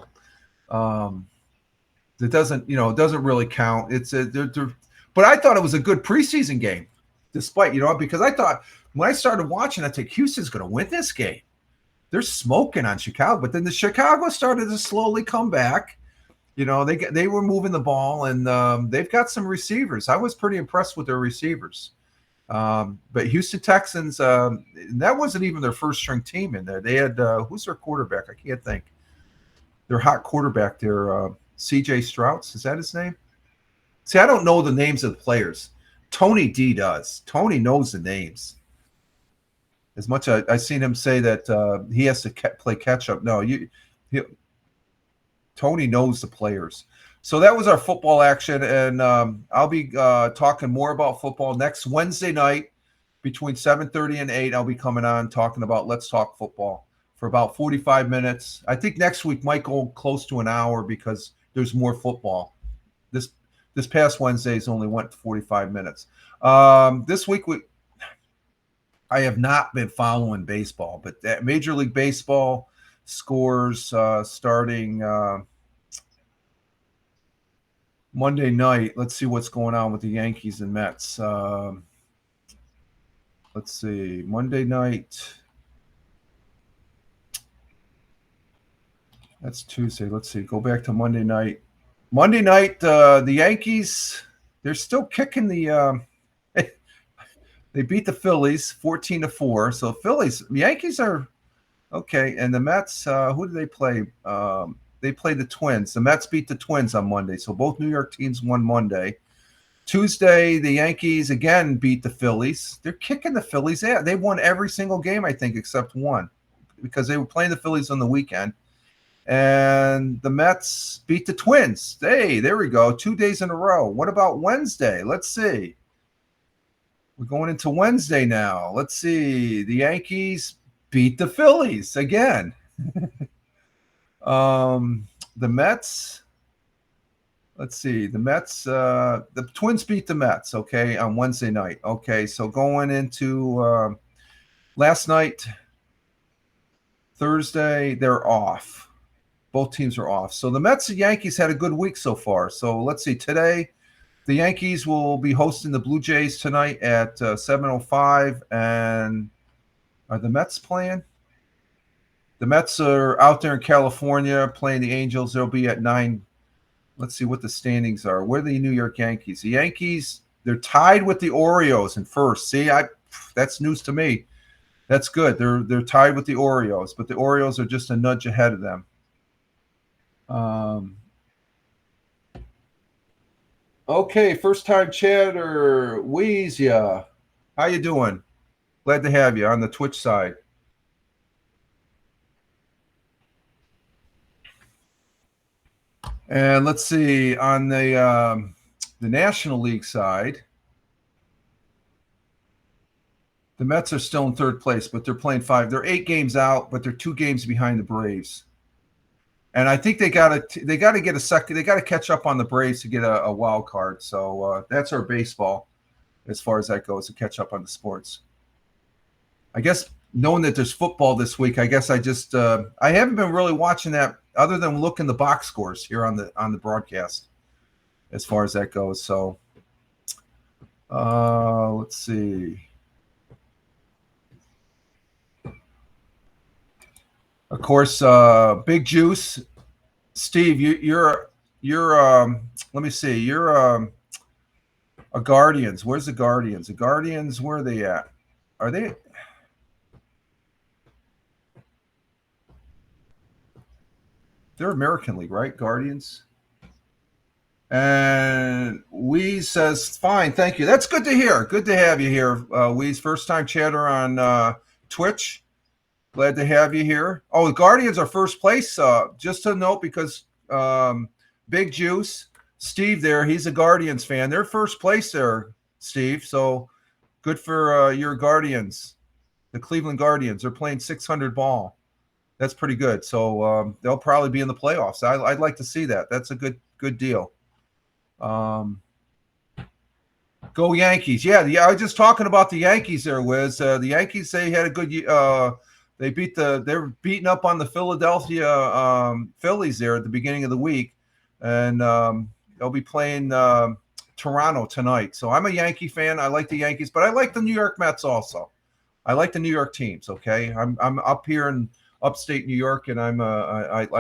it doesn't really count. But I thought it was a good preseason game, despite because I thought when I started watching, I think Houston's going to win this game. They're smoking on Chicago, but then the Chicago started to slowly come back. They were moving the ball, and they've got some receivers. I was pretty impressed with their receivers. But Houston Texans, that wasn't even their first string team in there. They had who's their quarterback? I can't think. Their hot quarterback there, C.J. Strauss. Is that his name? See, I don't know the names of the players. Tony D does. Tony knows the names. As much as I've seen him say that he has to play catch up. No, Tony knows the players. So that was our football action, and I'll be talking more about football next Wednesday night between 7:30 and 8. I'll be coming on talking about Let's Talk Football for about 45 minutes. I think next week might go close to an hour because there's more football. This past Wednesday's only went 45 minutes. This week I have not been following baseball, but that Major League Baseball scores starting Monday night. Let's see what's going on with the Yankees and Mets. Let's see. Monday night. That's Tuesday. Let's see. Go back to Monday night. Monday night, the Yankees, they're still kicking the they beat the Phillies 14-4. So the Yankees are okay. And the Mets, who do they play? They played the Twins. The Mets beat the Twins on Monday. So both New York teams won Monday. Tuesday, the Yankees again beat the Phillies. They're kicking the Phillies out. They won every single game, I think, except one, because they were playing the Phillies on the weekend. And the Mets beat the Twins. Hey, there we go. 2 days in a row. What about Wednesday? Let's see. We're going into Wednesday now. Let's see. The Yankees beat the Phillies again. The Mets. Let's see. The Mets. The Twins beat the Mets. Okay, on Wednesday night. Okay, so going into last night, Thursday, they're off. Both teams are off. So the Mets and Yankees had a good week so far. So let's see. Today, the Yankees will be hosting the Blue Jays tonight at 7:05. And are the Mets playing? The Mets are out there in California playing the Angels. They'll be at 9. Let's see what the standings are. Where are the New York Yankees? The Yankees, they're tied with the Orioles in first. See, that's news to me. That's good. They're tied with the Orioles, but the Orioles are just a nudge ahead of them. Okay, first time chatter, Weezia. How you doing? Glad to have you on the Twitch side. And let's see, on the National League side, the Mets are still in third place, but they're playing 5. They're 8 games out, but they're 2 games behind the Braves. And I think they got to get a second. They got to catch up on the Braves to get a wild card. So that's our baseball, as far as that goes, to catch up on the sports. I guess knowing that there's football this week, I guess I just I haven't been really watching that other than looking the box scores here on the broadcast, as far as that goes. So let's see. Of course, Big Juice, Steve. You're let me see. You're a Guardians. Where's the Guardians? The Guardians. Where are they at? Are they? They're American League, right? Guardians. And Weeze says, "Fine, thank you." That's good to hear. Good to have you here, Weeze. First time chatter on Twitch. Glad to have you here. Oh, the Guardians are first place. Just to note, because Big Juice, Steve there, he's a Guardians fan. They're first place there, Steve. So good for your Guardians. The Cleveland Guardians. They're playing .600 ball. That's pretty good. So they'll probably be in the playoffs. I'd like to see that. That's a good deal. Go Yankees. Yeah, I was just talking about the Yankees there, Wiz. The Yankees, they had a good they're beating up on the Philadelphia Phillies there at the beginning of the week, and they'll be playing Toronto tonight. So I'm a Yankee fan. I like the Yankees, but I like the New York Mets also. I like the New York teams. Okay, I'm up here in upstate New York, and I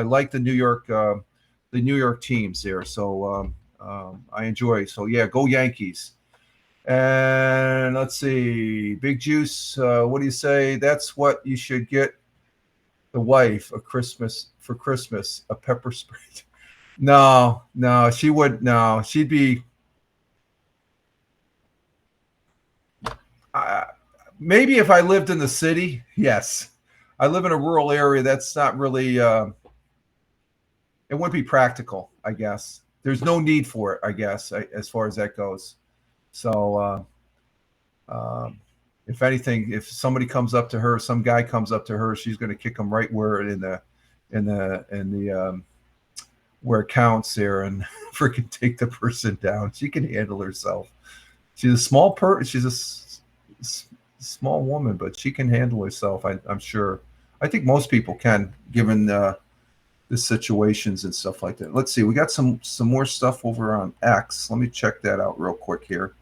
like the New York teams there. So I enjoy. So yeah, go Yankees. And let's see, Big Juice, what do you say? That's what you should get the wife for Christmas, a pepper spray. No, she would. No, she'd be. Maybe if I lived in the city, yes. I live in a rural area. That's not really. It wouldn't be practical, I guess. There's no need for it, I guess, as far as that goes. So, if anything, if somebody comes up to her, some guy comes up to her, she's going to kick him right where in the where it counts there, and freaking take the person down. She can handle herself. She's a small she's a small woman, but she can handle herself. I'm sure. I think most people can, given the situations and stuff like that. Let's see. We got some more stuff over on X. Let me check that out real quick here.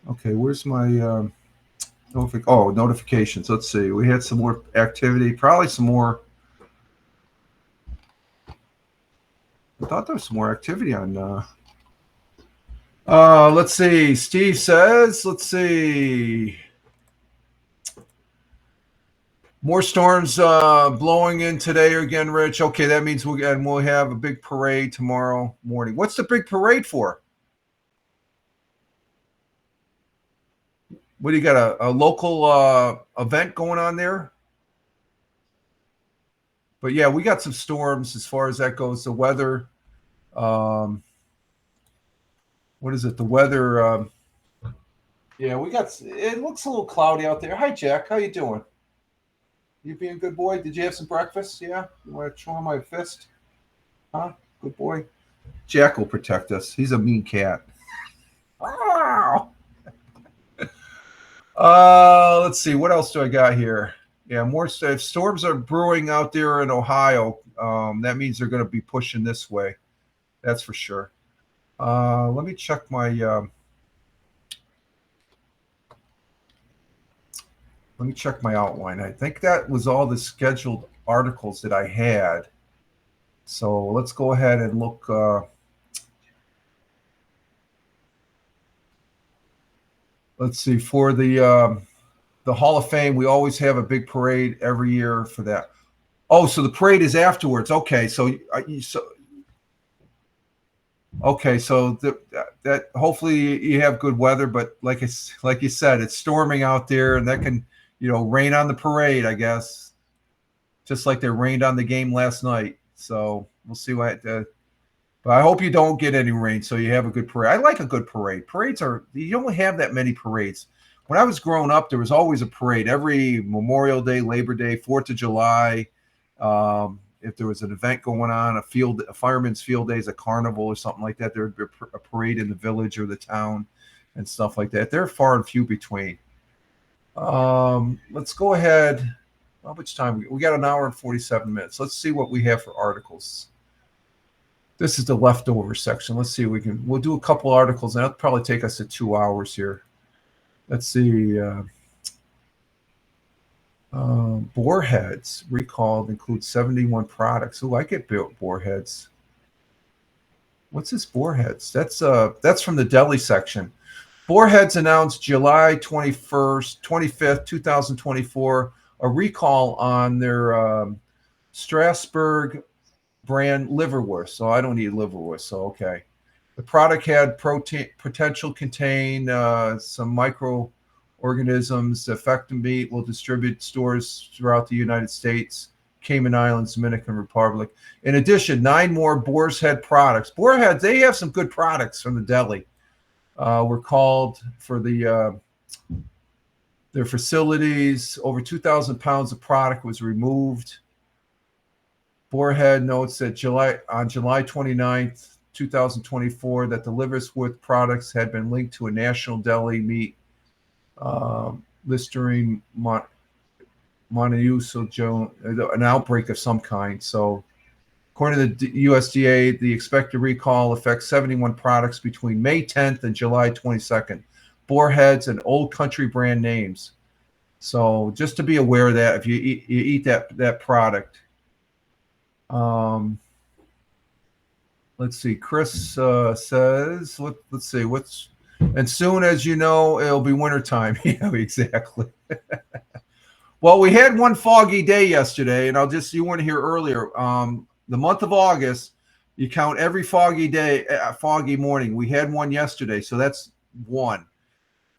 Okay, where's my notifications? Let's see. We had some more activity, probably some more. I thought there was some more activity on. Let's see. Steve says, let's see. More storms blowing in today again, Rich. Okay, that means we'll have a big parade tomorrow morning. What's the big parade for? What do you got? A local event going on there? But yeah, we got some storms as far as that goes. The weather, what is it? The weather. Yeah, we got. It looks a little cloudy out there. Hi, Jack. How you doing? You being a good boy? Did you have some breakfast? Yeah. You want to show him my fist? Huh? Good boy. Jack will protect us. He's a mean cat. Wow. Let's see. What else do I got here? Yeah, more stuff. Storms are brewing out there in Ohio. That means they're going to be pushing this way. That's for sure. Let me check my. Let me check my outline. I think that was all the scheduled articles that I had. So let's go ahead and look. Let's see. For the Hall of Fame, we always have a big parade every year for that. Oh, so the parade is afterwards. Okay, so Okay, so that hopefully you have good weather, but like you said, it's storming out there, and that can rain on the parade, I guess, just like they rained on the game last night. So we'll see what. But I hope you don't get any rain, so you have a good parade. I like a good parade. Parades you don't have that many parades. When I was growing up, there was always a parade every Memorial Day, Labor Day, 4th of July. If there was an event going on, a fireman's field days, a carnival or something like that, there would be a parade in the village or the town and stuff like that. They're far and few between. Let's go ahead. How much time? We got an hour and 47 minutes. Let's see what we have for articles. This is the leftover section. Let's see. We'll do a couple articles, and that'll probably take us to 2 hours here. Let's see. Bore heads recalled include 71 products. Oh, I get bore heads. What's this bore heads? That's from the deli section. Bore heads announced July 25th, 2024, a recall on their Strasbourg brand liverwurst. So I don't eat liverwurst. So okay. The product had potential contain some microorganisms. Affected meat will distribute stores throughout the United States, Cayman Islands, Dominican Republic. In addition, 9 more boar's head products. Boar heads, they have some good products from the deli. Were called for their facilities. Over 2,000 pounds of product was removed. Boarhead notes that on July 29th, 2024, that the liverwurst products had been linked to a national deli meat Listerine mononucleosis, an outbreak of some kind. So, according to the USDA, the expected recall affects 71 products between May 10th and July 22nd. Boarheads and Old Country brand names. So, just to be aware of that if you eat that product. Let's see. Chris says, let's see, and soon as you know, it'll be wintertime. Yeah, exactly. Well, we had one foggy day yesterday, and you weren't here earlier. The month of August, you count every foggy day, foggy morning. We had one yesterday, so that's one.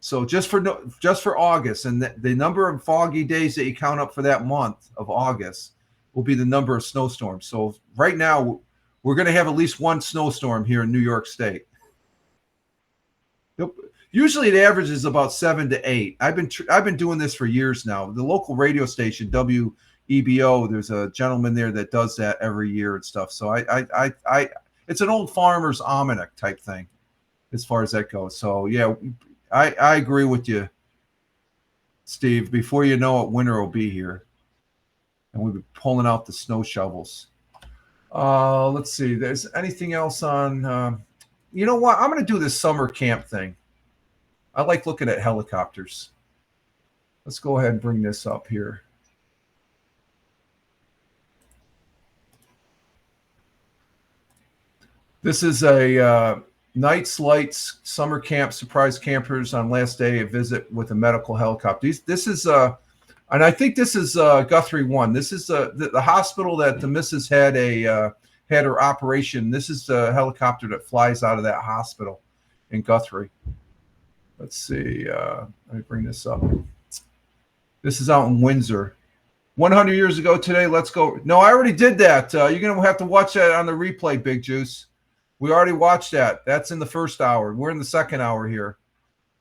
So just for August, and the number of foggy days that you count up for that month of August will be the number of snowstorms. So right now, we're going to have at least one snowstorm here in New York State. Usually the average is about 7 to 8. I've been doing this for years now. The local radio station, WEBO, there's a gentleman there that does that every year and stuff. So it's an old farmer's almanac type thing as far as that goes. So yeah, I agree with you, Steve. Before you know it, winter will be here. And we'll be pulling out the snow shovels. Let's see. There's anything else on... you know what? I'm going to do this summer camp thing. I like looking at helicopters. Let's go ahead and bring this up here. This is a Night's Lights summer camp, surprise campers on last day, a visit with a medical helicopter. This is, and I think this is Guthrie 1. This is the hospital that the missus had her operation. This is the helicopter that flies out of that hospital in Guthrie. Let's see. Let me bring this up. This is out in Windsor. 100 years ago today. Let's go. No, I already did that. You're going to have to watch that on the replay, Big Juice. We already watched that. That's in the first hour. We're in the second hour here.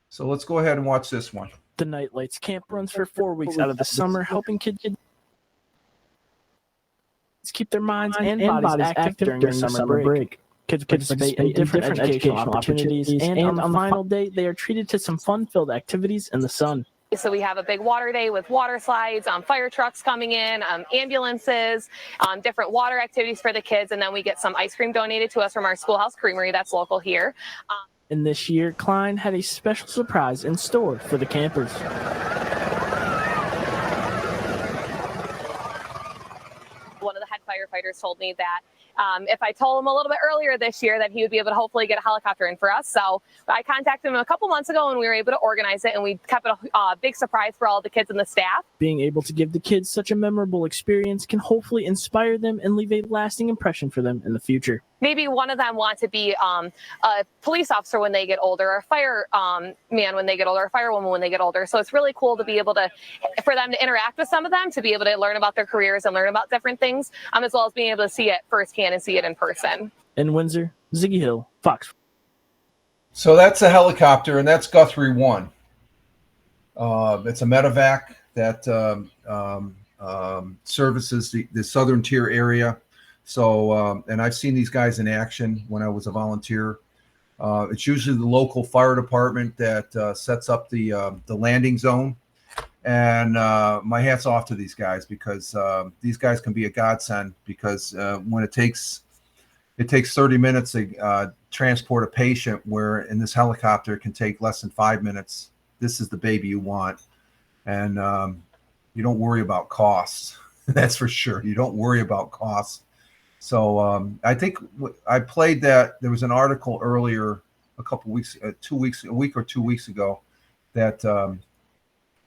So let's go ahead and watch this one. The Night Lights camp runs for 4 weeks out of the summer, helping kids keep their minds and bodies active during the summer break. Kids participate in different educational opportunities, and on the final day, they are treated to some fun-filled activities in the sun. So we have a big water day with water slides, fire trucks coming in, ambulances, different water activities for the kids, and then we get some ice cream donated to us from our Schoolhouse Creamery that's local here. And this year, Klein had a special surprise in store for the campers. One of the head firefighters told me that if I told him a little bit earlier this year that he would be able to hopefully get a helicopter in for us. So I contacted him a couple months ago and we were able to organize it, and we kept it a big surprise for all the kids and the staff. Being able to give the kids such a memorable experience can hopefully inspire them and leave a lasting impression for them in the future. Maybe one of them wants to be a police officer when they get older, or a fireman when they get older, or a firewoman when they get older. So it's really cool to be able to, for them to interact with some of them, to be able to learn about their careers and learn about different things, as well as being able to see it firsthand and see it in person. In Windsor, Ziggy Hill, Fox. So that's a helicopter, and that's Guthrie 1. It's a medevac that services the southern tier area. So, and I've seen these guys in action when I was a volunteer. It's usually the local fire department that sets up the landing zone. And my hat's off to these guys, because these guys can be a godsend, because when it takes 30 minutes to transport a patient, where in this helicopter it can take less than 5 minutes. This is the baby you want. And you don't worry about costs. That's for sure. You don't worry about costs. So I think I played that. There was an article earlier, a week or 2 weeks ago, that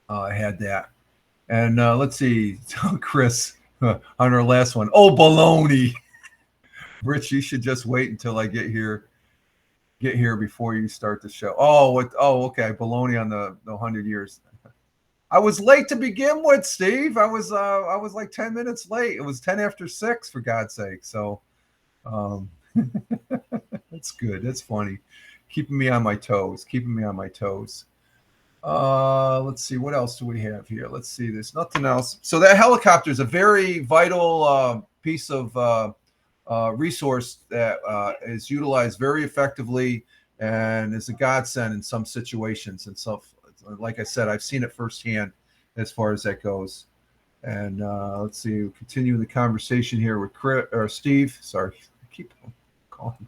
had that. And let's see, Chris, on our last one. Oh, baloney. Rich, you should just wait until I get here before you start the show. Okay, baloney on the 100 years. I was late to begin with, Steve. I was like 10 minutes late. It was 10 after 6, for God's sake. So that's good. That's funny. Keeping me on my toes. Let's see, what else do we have here? Let's see, there's nothing else. So that helicopter is a very vital piece of resource that is utilized very effectively and is a godsend in some situations. And so, like I said, I've seen it firsthand as far as that goes. And let's see, we'll continue the conversation here with Steve. Sorry, I keep calling him.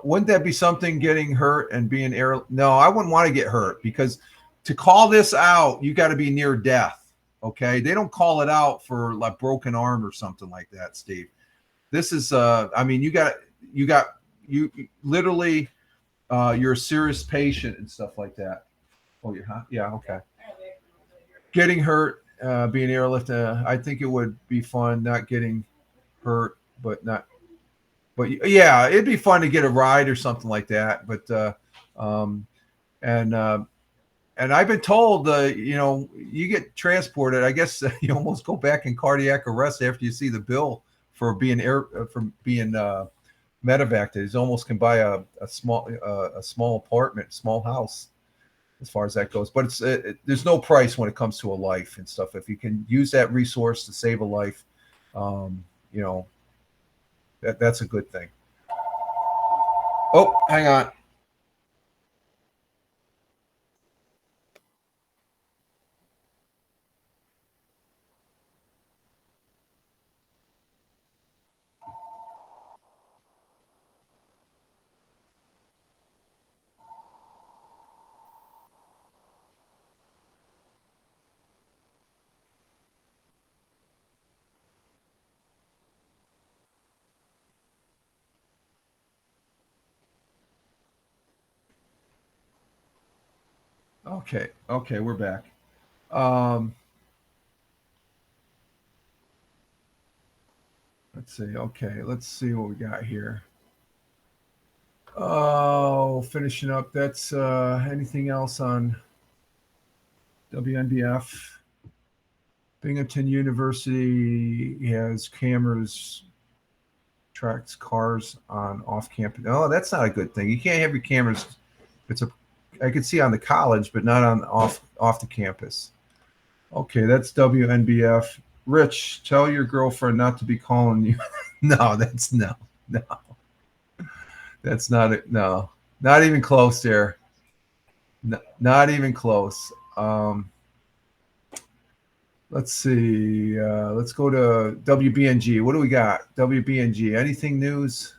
Wouldn't that be something, getting hurt and being air? No, I wouldn't want to get hurt, because to call this out, you got to be near death. Okay. They don't call it out for like broken arm or something like that, Steve. This is, you literally, you're a serious patient and stuff like that. Oh, you're hot? Yeah. Okay. Getting hurt, being airlifted. I think it would be fun not getting hurt, but yeah, it'd be fun to get a ride or something like that. But and I've been told, you get transported. I guess you almost go back in cardiac arrest after you see the bill for being medevaced. You almost can buy a small apartment, small house, as far as that goes. But there's no price when it comes to a life and stuff. If you can use that resource to save a life, that's a good thing. Oh, hang on. Okay, we're back. Let's see. Okay, let's see what we got here. Oh, finishing up. That's anything else on WNBF? Binghamton University has cameras, tracks cars on off-campus. Oh, that's not a good thing. You can't have your cameras. I could see on the college, but not on off the campus. Okay, that's WNBF. Rich, tell your girlfriend not to be calling you. No, that's no. That's not it. No, not even close there. No, not even close. Let's see. Let's go to WBNG. What do we got? WBNG. Anything news?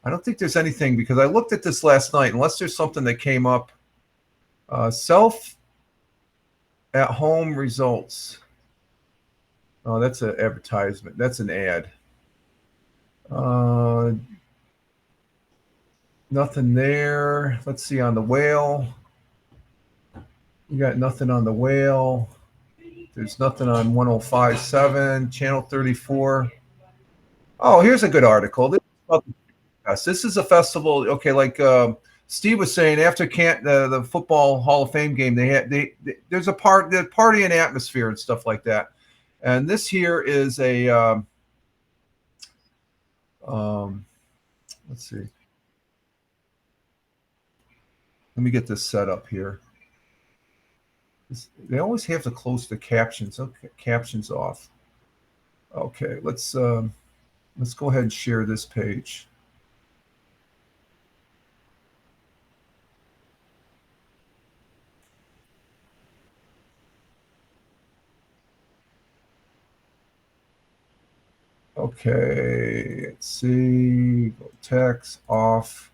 I don't think there's anything, because I looked at this last night, unless there's something that came up. Self at home results. Oh, that's an advertisement. That's an ad. Nothing there. Let's see on the whale. You got nothing on the whale. There's nothing on 105.7, channel 34. Oh, here's a good article. This is a festival. Okay, like Steve was saying, after the football Hall of Fame game, there's a party and atmosphere and stuff like that. And this here is a let's see. Let me get this set up here. They always have to close the captions. Okay, captions off. Okay, let's go ahead and share this page. Okay, let's see. Go text off.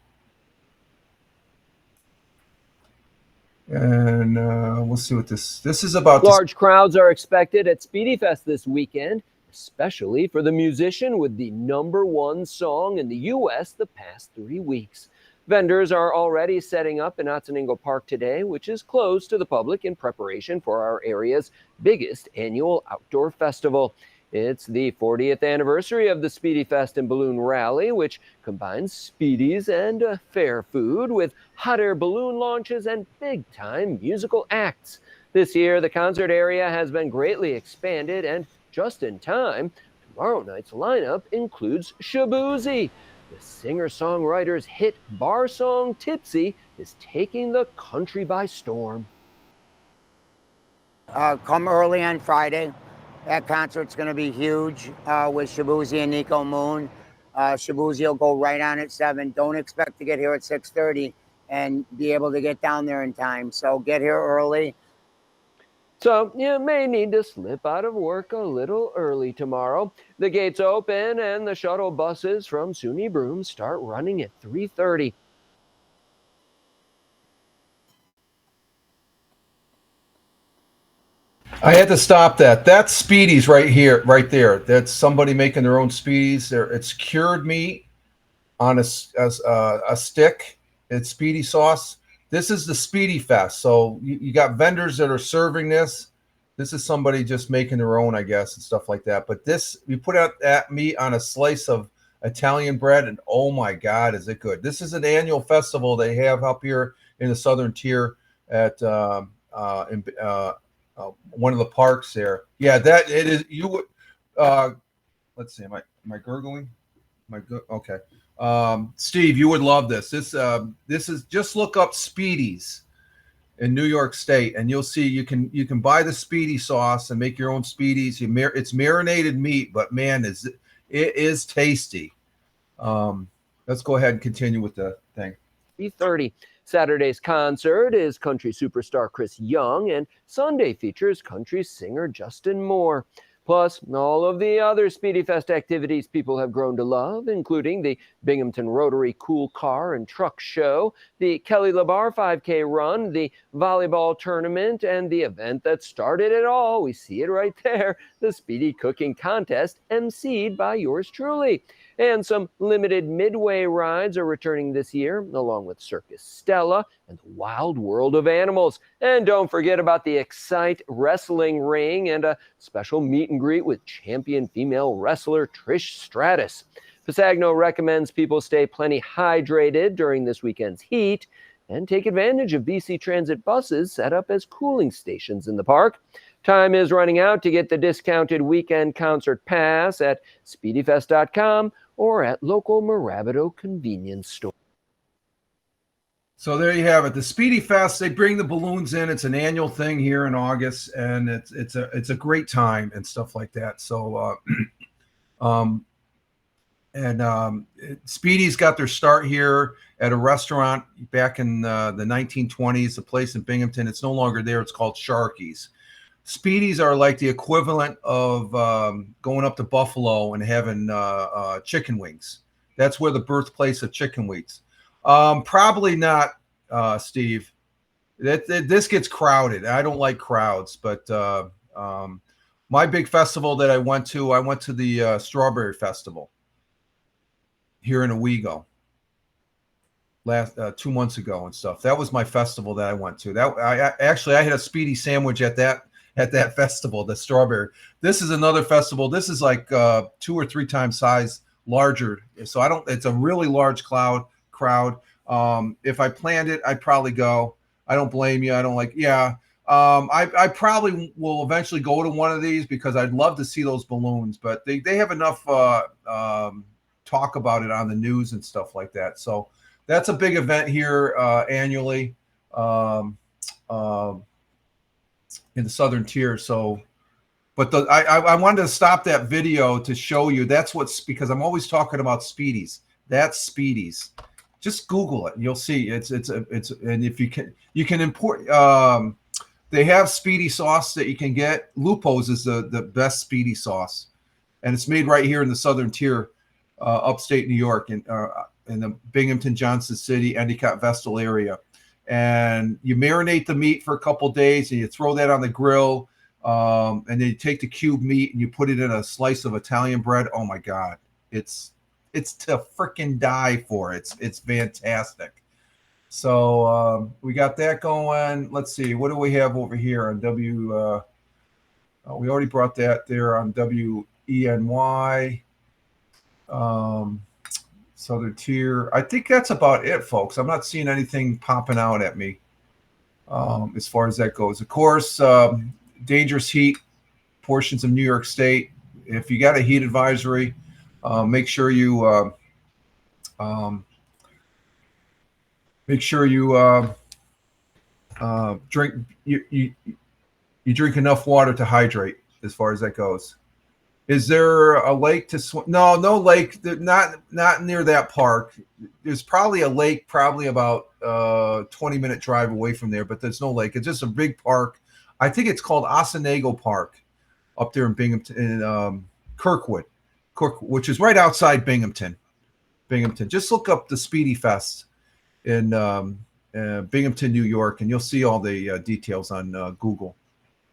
And we'll see what this is about. Large crowds are expected at Speedy Fest this weekend, especially for the musician with the #1 song in the U.S. the past 3 weeks. Vendors are already setting up in Otsiningo Park today, which is closed to the public in preparation for our area's biggest annual outdoor festival. It's the 40th anniversary of the Speedy Fest and Balloon Rally, which combines speedies and fair food with hot air balloon launches and big-time musical acts. This year, the concert area has been greatly expanded, and just in time, tomorrow night's lineup includes Shaboozey. The singer-songwriter's hit bar song Tipsy is taking the country by storm. Come early on Friday. That concert's going to be huge with Shaboozey and Nico Moon. Shaboozey will go right on at 7. Don't expect to get here at 6:30 and be able to get down there in time. So get here early. So you may need to slip out of work a little early tomorrow. The gates open and the shuttle buses from SUNY Broome start running at 3:30. I had to stop that. That's Speedies right here, right there. That's somebody making their own Speedies. It's cured meat on a stick. It's Speedy sauce. This is the Speedy Fest. So you got vendors that are serving this. This is somebody just making their own, I guess, and stuff like that. But this, you put out that meat on a slice of Italian bread, and oh my God, is it good? This is an annual festival they have up here in the Southern Tier at one of the parks there. Yeah, that it is. You would. Let's see. Am I gurgling? Okay. Steve, you would love this. This is, just look up Speedies in New York State, and you'll see you can buy the Speedy sauce and make your own Speedies. It's marinated meat, but man, it is tasty. Let's go ahead and continue with the thing. 3:30. Saturday's concert is country superstar Chris Young, and Sunday features country singer Justin Moore. Plus, all of the other Speedy Fest activities people have grown to love, including the Binghamton Rotary Cool Car and Truck Show, the Kelly LeBar 5K Run, the volleyball tournament, and the event that started it all. We see it right there, the Speedy Cooking Contest, emceed by yours truly. And some limited midway rides are returning this year, along with Circus Stella and the Wild World of Animals. And don't forget about the Excite Wrestling Ring and a special meet and greet with champion female wrestler Trish Stratus. Pisagno recommends people stay plenty hydrated during this weekend's heat and take advantage of BC Transit buses set up as cooling stations in the park. Time is running out to get the discounted weekend concert pass at speedyfest.com or at local Mirabito convenience store. So there you have it. The Speedy Fest, they bring the balloons in. It's an annual thing here in August, and it's a great time and stuff like that. So Speedy's got their start here at a restaurant back in the 1920s, a place in Binghamton. It's no longer there. It's called Sharky's. Speedies are like the equivalent of going up to Buffalo and having chicken wings. That's where the birthplace of chicken wings. Probably not, Steve. This gets crowded. I don't like crowds, but my big festival that I went to the Strawberry Festival. here in Owego last 2 months ago and stuff. That was my festival that I went to. That I had a speedy sandwich at that festival, the strawberry. This is another festival. This is like 2 or 3 times size larger. So it's a really large crowd. If I planned it, I'd probably go. I don't blame you. I don't like, yeah. I probably will eventually go to one of these because I'd love to see those balloons, but they have enough talk about it on the news and stuff like that. So that's a big event here annually in the Southern Tier. So, but I wanted to stop that video to show you because I'm always talking about Speedies. That's Speedies. Just Google it and you'll see it's and if you can import. They have Speedy sauce that you can get. Lupo's is the best Speedy sauce, and it's made right here in the Southern Tier, upstate New York, in the Binghamton, Johnson City, Endicott, Vestal area. And you marinate the meat for a couple days, and you throw that on the grill, and then you take the cube meat and you put it in a slice of Italian bread. Oh my God, it's to freaking die for. It's fantastic. So we got that going. Let's see, what do we have over here on we already brought that there on WENY. Southern Tier. I think that's about it, folks. I'm not seeing anything popping out at me as far as that goes. Of course, dangerous heat portions of New York State. If you got a heat advisory, make sure you drink you drink enough water to hydrate as far as that goes. Is there a lake to swim? No lake. Not near that park. There's probably a lake, probably about 20-minute drive away from there, but there's no lake. It's just a big park. I think it's called Osanego Park up there in Binghamton, in Kirkwood, which is right outside Binghamton. Just look up the Speedy Fest in Binghamton, New York, and you'll see all the details on Google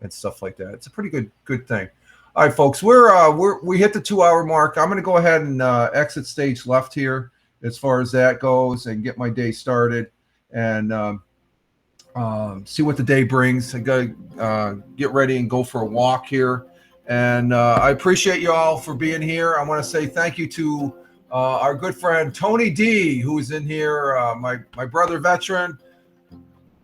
and stuff like that. It's a pretty good thing. All right, folks, we hit the 2-hour mark. I'm going to go ahead and exit stage left here as far as that goes and get my day started and see what the day brings. I got to get ready and go for a walk here. And I appreciate you all for being here. I want to say thank you to our good friend Tony D, who is in here, my brother veteran,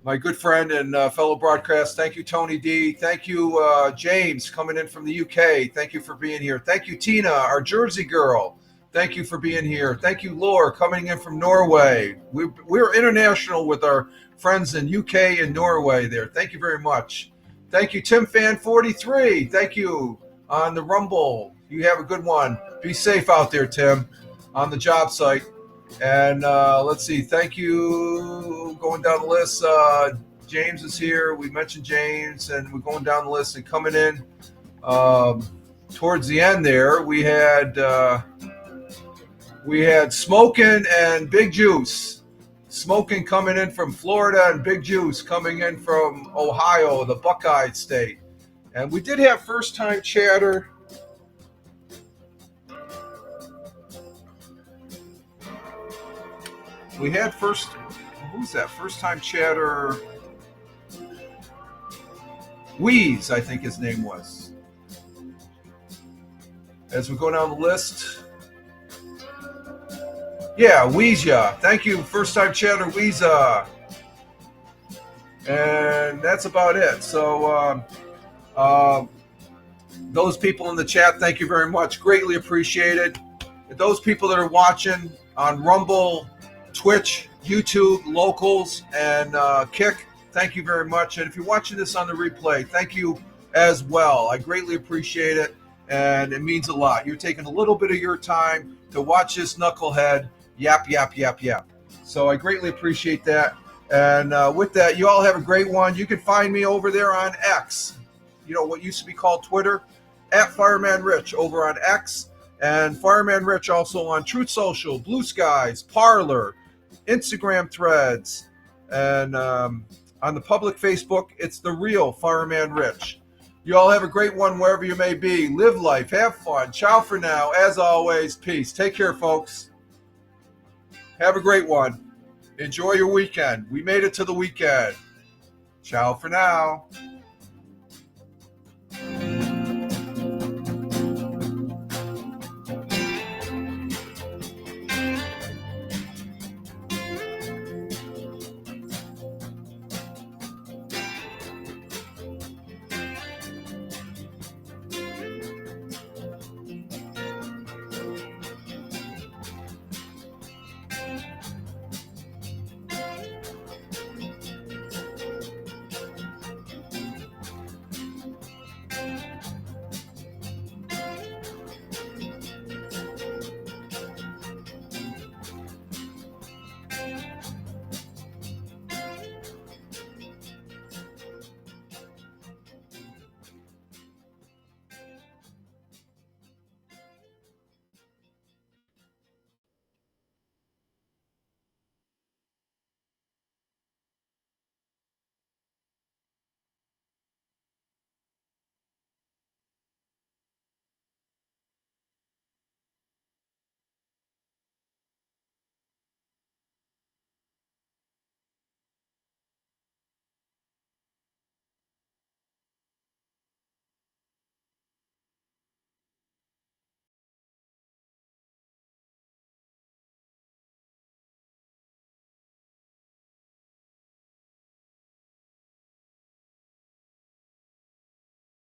my good friend and fellow broadcast. Thank you, Tony D. Thank you, James, coming in from the UK. Thank you for being here. Thank you, Tina, our Jersey girl. Thank you for being here. Thank you, Laura, coming in from Norway. We're international with our friends in UK and Norway there. Thank you very much. Thank you, Tim Fan 43. Thank you on the Rumble. You have a good one. Be safe out there, Tim, on the job site. And let's see. Thank you. Going down the list. James is here. We mentioned James, and we're going down the list and coming in towards the end there. We had Smokin' and Big Juice. Smokin' coming in from Florida and Big Juice coming in from Ohio, the Buckeye State. And we did have first-time chatter. We had who's that? First-time chatter. Wheeze, I think his name was. As we go down the list. Yeah, Weeja. Thank you, first-time chatter, Weeja. And that's about it. So those people in the chat, thank you very much. Greatly appreciated. And those people that are watching on Rumble, Twitch, YouTube, Locals, and Kick, thank you very much. And if you're watching this on the replay, thank you as well. I greatly appreciate it, and it means a lot. You're taking a little bit of your time to watch this knucklehead yap. So I greatly appreciate that. And with that, you all have a great one. You can find me over there on X, what used to be called Twitter, at Fireman Rich over on X. And Fireman Rich also on Truth Social, Blue Skies, Parler, Instagram Threads, and on the public Facebook, it's The Real Fireman Rich. You all have a great one wherever you may be. Live life, have fun. Ciao for now. As always, peace. Take care, folks. Have a great one. Enjoy your weekend. We made it to the weekend. Ciao for now.